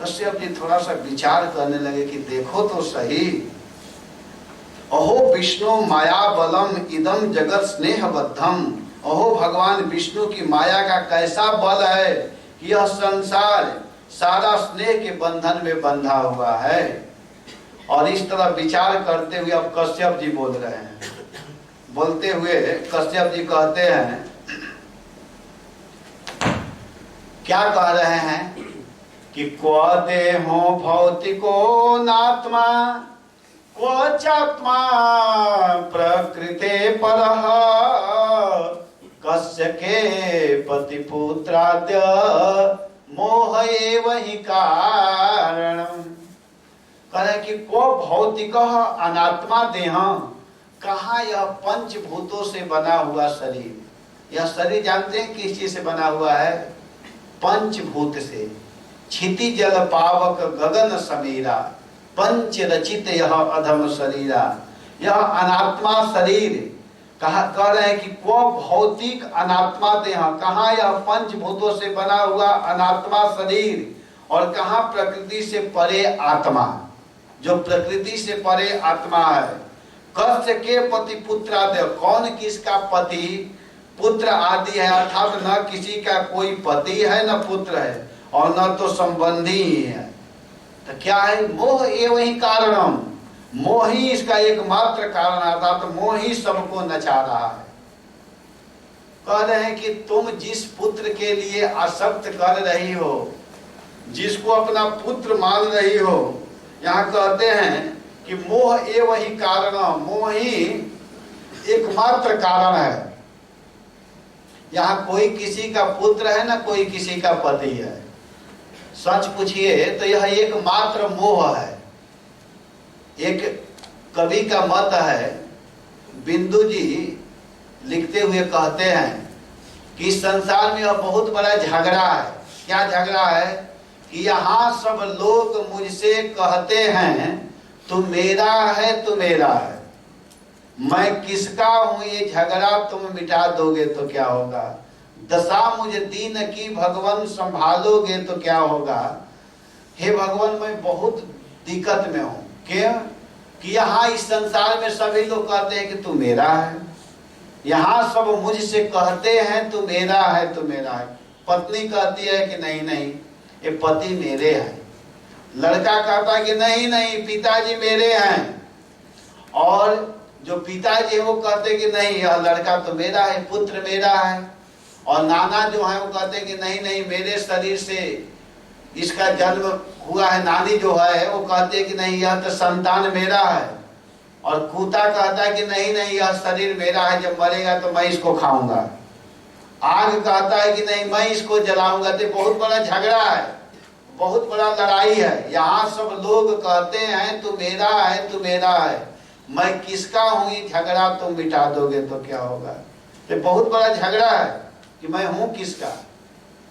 कश्यप जी थोड़ा सा विचार करने लगे कि देखो तो सही, अहो विष्णु माया बलम इदम जगत स्नेह बद्धम, अहो भगवान विष्णु की माया का कैसा बल है कि यह संसार सारा स्नेह के बंधन में बंधा हुआ है। और इस तरह विचार करते हुए अब कश्यप जी बोल रहे हैं। बोलते हुए कश्यप जी कहते हैं, क्या कह रहे हैं कि क्व देहो भौतिको नात्मा क्व चात्मा प्रकृते परः कस्य के पतिपुत्राद्य मोह एव हि कारणम्। कहे कि को भौतिक अनात्मा देह, कहाँ यह पंचभूतों से बना हुआ शरीर। यह शरीर जानते हैं किस चीज से बना हुआ है? पंचभूत से। क्षिति जल पावक गगन समीरा पंच रचित यह अधम शरीरा। यह अनात्मा शरीर कह रहे हैं कि को भौतिक अनात्मा देह, कहाँ यह पंचभूतों से बना हुआ अनात्मा शरीर और कहाँ प्रकृति से परे आत्मा, जो प्रकृति से परे आत्मा है। कस्य के पति पुत्र आदि, कौन किसका पति पुत्र आदि है, अर्थात न किसी का कोई पति है न पुत्र है और न तो संबंधी ही है। तो क्या है? मोह एवं ही कारणम, मोह ही इसका एकमात्र कारण आता। तो मोह ही सबको नचा रहा है। कह रहे हैं कि तुम जिस पुत्र के लिए आसक्त कर रही हो, जिसको अपना पुत्र मान रही हो, यहाँ कहते हैं कि मोह एवं ही कारण, मोह ही एकमात्र कारण है। यहाँ कोई किसी का पुत्र है ना कोई किसी का पति है। सच पूछिए तो यह एकमात्र मोह है। एक कवि का मत है, बिंदु जी लिखते हुए कहते हैं कि संसार में यह बहुत बड़ा झगड़ा है। क्या झगड़ा है? कि यहाँ सब लोग मुझसे कहते हैं तू मेरा है, तू मेरा है, मैं किसका हूं? ये झगड़ा तुम मिटा दोगे तो क्या होगा? दशा मुझे दीन की भगवान संभालोगे तो क्या होगा? हे भगवान मैं बहुत दिक्कत में हूं। क्यों? कि यहाँ इस संसार में सभी लोग कहते हैं कि तू मेरा है, यहाँ सब मुझसे कहते हैं तू मेरा है, तू मेरा है। पत्नी कहती है कि नहीं नहीं ये पति मेरे हैं। लड़का कहता है कि नहीं नहीं पिताजी मेरे हैं। और जो पिताजी है वो कहते कि नहीं यह लड़का तो मेरा है, पुत्र मेरा है। और नाना जो है वो कहते कि नहीं नहीं मेरे शरीर से इसका जन्म हुआ है। नानी जो है वो कहते कि नहीं यह तो संतान मेरा है। और कूता कहता है कि नहीं नहीं, यह शरीर मेरा है, जब मरेगा तो मैं इसको खाऊंगा। आग कहता है कि नहीं, मैं इसको जलाऊंगा। तो बहुत बड़ा झगड़ा है, बहुत बड़ा लड़ाई है। यहाँ सब लोग कहते हैं तू मेरा है, तू मेरा है, मैं किसका हूँ, ये झगड़ा तुम मिटा दोगे तो क्या होगा। तो बहुत बड़ा झगड़ा है कि मैं हूँ किसका।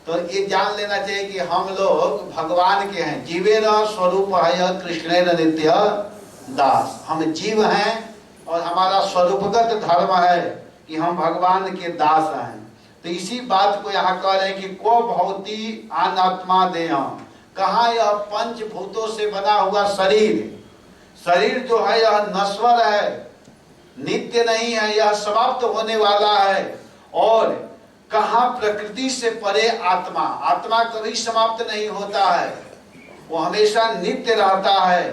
तो ये जान लेना चाहिए कि हम लोग भगवान के हैं। जीवेर स्वरूप है कृष्णेर नित्य दास। हम जीव हैं और हमारा स्वरूपगत धर्म है कि हम भगवान के दास हैं। तो इसी बात को यहाँ कह रहे हैं कि को भौती अनात्मा देह। कहा यह पंचभूतों से बना हुआ शरीर, शरीर जो है यह नश्वर है, नित्य नहीं है, यह समाप्त होने वाला है। और कहा प्रकृति से परे आत्मा, आत्मा कभी समाप्त नहीं होता है, वो हमेशा नित्य रहता है।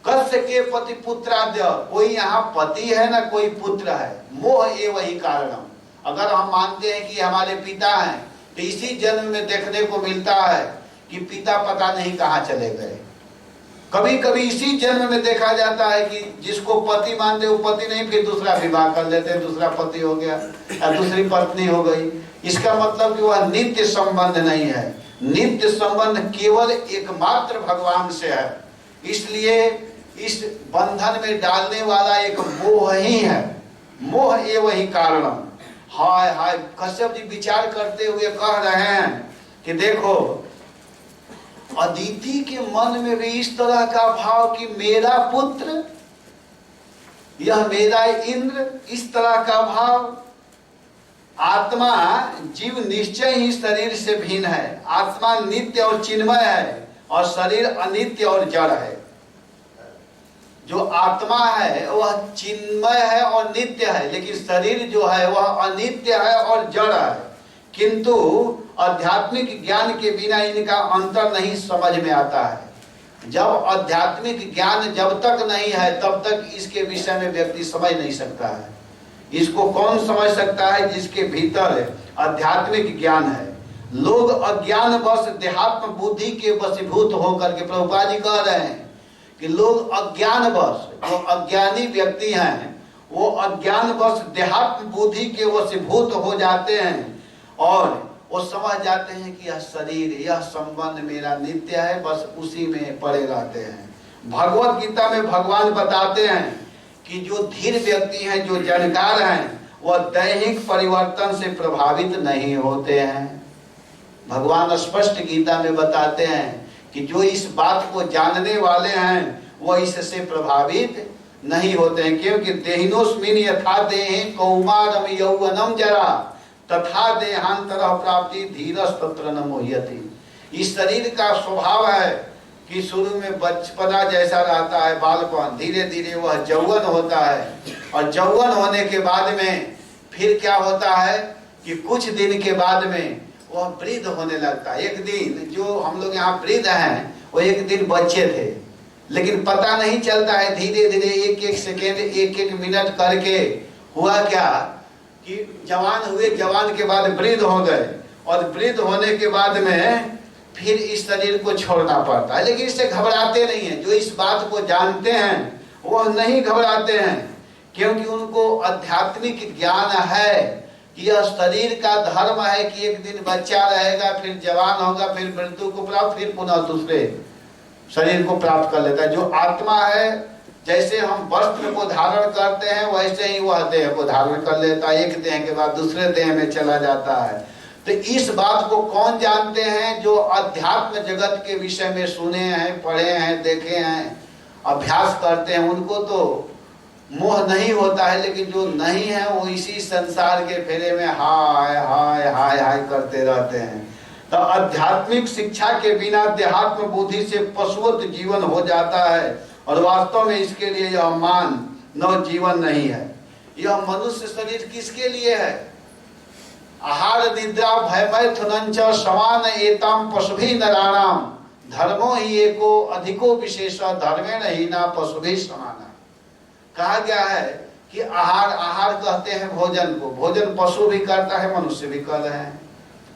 कस्य के पति पुत्राद्य, कोई यहाँ पति है ना कोई पुत्र है। मोह ये वही कारणम। अगर हम मानते हैं कि हमारे पिता हैं तो इसी जन्म में देखने को मिलता है कि पिता पता नहीं कहाँ चले गए। कभी कभी इसी जन्म में देखा जाता है कि जिसको पति मानते वो पति नहीं, फिर दूसरा विवाह कर लेते हैं, दूसरा पति हो गया या दूसरी पत्नी हो गई। इसका मतलब कि वह नित्य संबंध नहीं है। नित्य संबंध केवल एकमात्र भगवान से है। इसलिए इस बंधन में डालने वाला एक मोह ही है। मोह ये वही कारण। हाय हाय, कश्यप जी विचार करते हुए कह रहे हैं कि देखो अदिति के मन में भी इस तरह का भाव कि मेरा पुत्र, यह मेरा इंद्र, इस तरह का भाव। आत्मा जीव निश्चय ही शरीर से भिन्न है। आत्मा नित्य और चिन्मय है और शरीर अनित्य और जड़ है। जो आत्मा है वह चिन्मय है और नित्य है, लेकिन शरीर जो है वह अनित्य है और जड़ है। किंतु आध्यात्मिक ज्ञान के बिना इनका अंतर नहीं समझ में आता है। जब आध्यात्मिक ज्ञान जब तक नहीं है तब तक इसके विषय में व्यक्ति समझ नहीं सकता है। इसको कौन समझ सकता है? जिसके भीतर आध्यात्मिक ज्ञान है। लोग अज्ञान वश देहात्म बुद्धि के वशीभूत होकर के, प्रभुपाद जी कह रहे हैं कि लोग अज्ञान वश, जो अज्ञानी व्यक्ति हैं वो अज्ञान वश देहात्म बुद्धि के वशीभूत हो जाते हैं और वो समझ जाते हैं कि यह शरीर, यह संबंध मेरा नित्य है, बस उसी में पड़े रहते हैं। भगवत गीता में भगवान बताते हैं कि जो धीर व्यक्ति हैं, जो जानकार हैं, वह दैहिक परिवर्तन से प्रभावित नहीं होते हैं। भगवान स्पष्ट गीता में बताते हैं कि जो इस बात को जानने वाले हैं वह इससे प्रभावित नहीं होते हैं। क्योंकि देहिनोस्मिन यथा देहि कौमारम यौवनम जरा तथा देहांतर प्राप्ति धीरस तत्र न मोह्यति। इस शरीर का स्वभाव है कि शुरू में बचपना जैसा रहता है, बालपन, धीरे धीरे वह यौवन होता है और यौवन होने के बाद में फिर क्या होता है कि कुछ दिन के बाद में वह वृद्ध होने लगता है। एक दिन जो हम लोग यहाँ वृद्ध हैं वो एक दिन बच्चे थे, लेकिन पता नहीं चलता है, धीरे धीरे एक एक सेकेंड, एक एक मिनट करके हुआ क्या कि जवान हुए, जवान के बाद वृद्ध हो गए और वृद्ध होने के बाद में फिर इस शरीर को छोड़ना पड़ता है। लेकिन इससे घबराते नहीं हैं। जो इस बात को जानते हैं वह नहीं घबराते हैं, क्योंकि उनको आध्यात्मिक ज्ञान है कि यह शरीर का धर्म है कि एक दिन बच्चा रहेगा, फिर जवान होगा, फिर मृत्यु को प्राप्त, फिर पुनः दूसरे शरीर को प्राप्त कर लेता है। जो आत्मा है, जैसे हम वस्त्र को धारण करते हैं वैसे ही वह देह को धारण कर लेता है, एक देह के बाद दूसरे देह में चला जाता है। तो इस बात को कौन जानते हैं? जो अध्यात्म जगत के विषय में सुने हैं, पढ़े हैं, देखे हैं, अभ्यास करते हैं, उनको तो मोह नहीं होता है। लेकिन जो नहीं है वो इसी संसार के फेरे में हाय हाय हाय हाय करते रहते हैं। तो आध्यात्मिक शिक्षा के बिना देहात्म बुद्धि से पशुवत जीवन हो जाता है और वास्तव में इसके लिए यह मान नव जीवन नहीं है। यह मनुष्य शरीर किसके लिए है? आहार निद्रा भय मैथुनंच समान एतम पशुभि नराणाम धर्मो ही एको अधिको विशेष धर्मेण हीना पशुभि समाना। कहा गया है कि आहार, आहार कहते हैं भोजन को, भोजन पशु भी करता है, मनुष्य भी कर रहे हैं।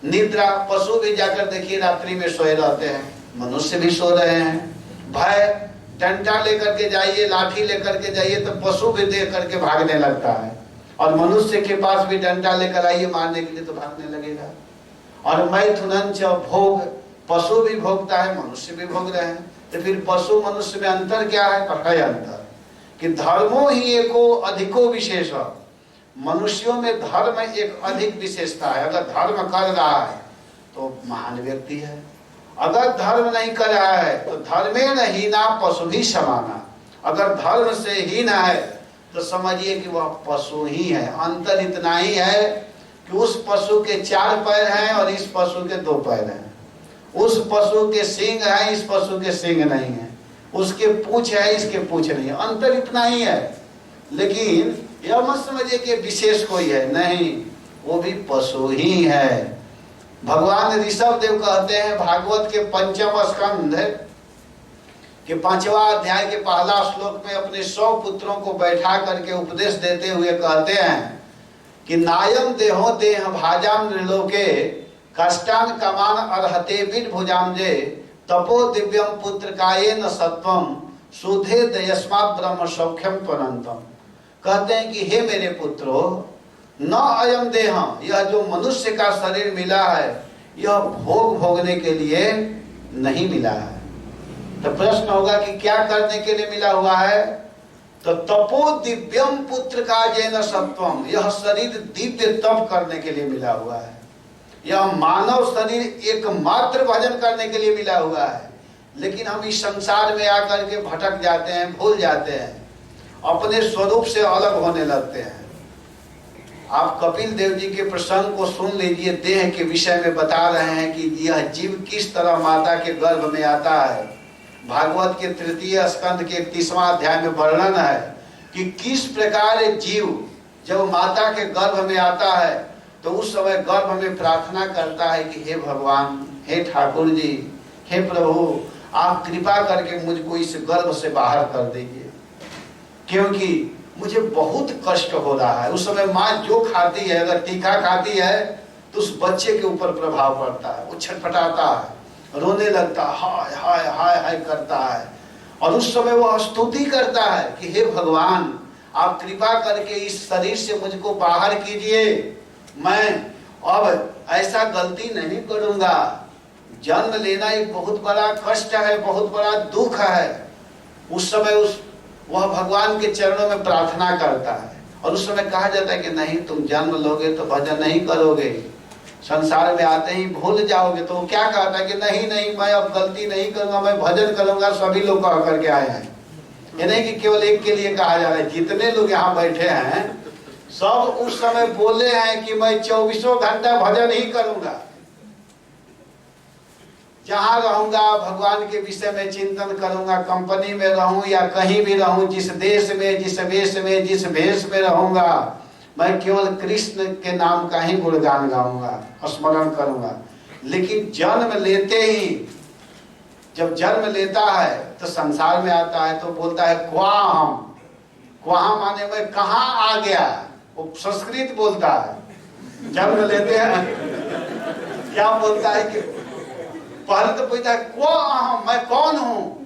निद्रा, पशु भी जाकर देखिए रात्रि में सोए रहते हैं, मनुष्य भी सो रहे हैं। भय, डंडा लेकर के जाइए, लाठी लेकर के जाइए, तो पशु भी देख करके भागने लगता है। और मनुष्य के पास भी डंडा लेकर आइए मारने के लिए तो भागने लगेगा। और मैथुनंच भोग, पशु भी भोगता है, मनुष्य भी भोग रहे हैं। तो फिर पशु मनुष्य में अंतर क्या है? तो है अंतर कि धर्मो ही एको अधिको विशेष। मनुष्यों में धर्म एक अधिक विशेषता है। अगर धर्म कर रहा है तो महान व्यक्ति है, अगर धर्म नहीं कर रहा है तो धर्मे न हीना पशु भी समाना। अगर धर्म से हीन है तो समझिए कि वह पशु ही है। अंतर इतना ही है कि उस पशु के 4 पैर हैं और इस पशु के 2 पैर हैं। उस पशु के सींग है, इस पशु के सींग नहीं है। उसके पूंछ है, इसके पूंछ नहीं है। अंतर इतना ही है। लेकिन यह मत समझिए कि विशेष कोई है, नहीं, वो भी पशु ही है। भगवान ऋषभ देव कहते हैं भागवत के 5वें स्कंध के 5वां अध्याय के पहला श्लोक में अपने 100 पुत्रों को बैठा करके उपदेश देते हुए कहते हैं कि नायम देहो देह भाजाम निर्लोके कष्टान कमान अर्हते विद भुजामजे तपो दिव्यम पुत्र कायेन सत्वम सुधे दयस्मा ब्रह्म सौख्यम पनंतम। कहते हैं कि हे मेरे पुत्रों, न अयम देह, यह जो मनुष्य का शरीर मिला है यह भोग भोगने के लिए नहीं मिला है। तो प्रश्न होगा कि क्या करने के लिए मिला हुआ है? तो तपो दिव्यम पुत्र का जैन सत्वम, यह शरीर दिव्य तप करने के लिए मिला हुआ है। यह मानव शरीर एकमात्र भजन करने के लिए मिला हुआ है। लेकिन हम इस संसार में आकर के भटक जाते हैं, भूल जाते हैं, अपने स्वरूप से अलग होने लगते हैं। आप कपिल देव जी के प्रसंग को सुन लीजिए। देह के विषय में बता रहे हैं कि यह जीव किस तरह माता के गर्भ में आता है। भागवत के 3 स्कंध के 31वां अध्याय में वर्णन है कि किस प्रकार जीव जब माता के गर्भ में आता है तो उस समय गर्भ में प्रार्थना करता है कि हे भगवान, हे ठाकुर जी, हे प्रभु, आप कृपा करके मुझको इस गर्भ से बाहर कर दीजिए, क्योंकि मुझे बहुत कष्ट हो रहा है। उस समय माँ जो खाती है, अगर तीखा खाती है तो उस बच्चे के ऊपर प्रभाव पड़ता है। वो छटपटाता है, रोने लगता है, हाय हाय हाय हाय करता है। और उस समय वो स्तुति करता है कि हे भगवान, आप कृपा करके इस शरीर से मुझको बाहर कीजिए, मैं अब ऐसा गलती नहीं करूंगा। जन्म लेना एक बहुत बड़ा कष्ट है, बहुत बड़ा दुख है। उस समय वह भगवान के चरणों में प्रार्थना करता है। और उस समय कहा जाता है कि नहीं, तुम जन्म लोगे तो भजन नहीं करोगे, संसार में आते ही भूल जाओगे। तो वो क्या कहता है कि नहीं नहीं, मैं अब गलती नहीं करूंगा, मैं भजन करूंगा। सभी लोग कह करके आए हैं। ये नहीं कि केवल एक के लिए कहा जा रहा है। जितने लोग यहाँ बैठे हैं सब उस समय बोले हैं कि मैं 24 घंटा भजन ही करूंगा। जहाँ रहूंगा भगवान के विषय में चिंतन करूंगा, कंपनी में रहूं या कहीं भी रहूं, जिस देश में, जिस वेश में, जिस भेष में रहूंगा, मैं केवल कृष्ण के नाम का ही गुणगान गाऊंगा, स्मरण करूंगा। लेकिन जन्म लेते ही, जब जन्म लेता है तो संसार में आता है तो बोलता है क्वाहम। क्वाहम माने मैं कहाँ आ गया, वो संस्कृत बोलता है। जन्म लेते हैं क्या बोलता है कि पहले तो पूछता है क्वाहम, मैं कौन हूँ।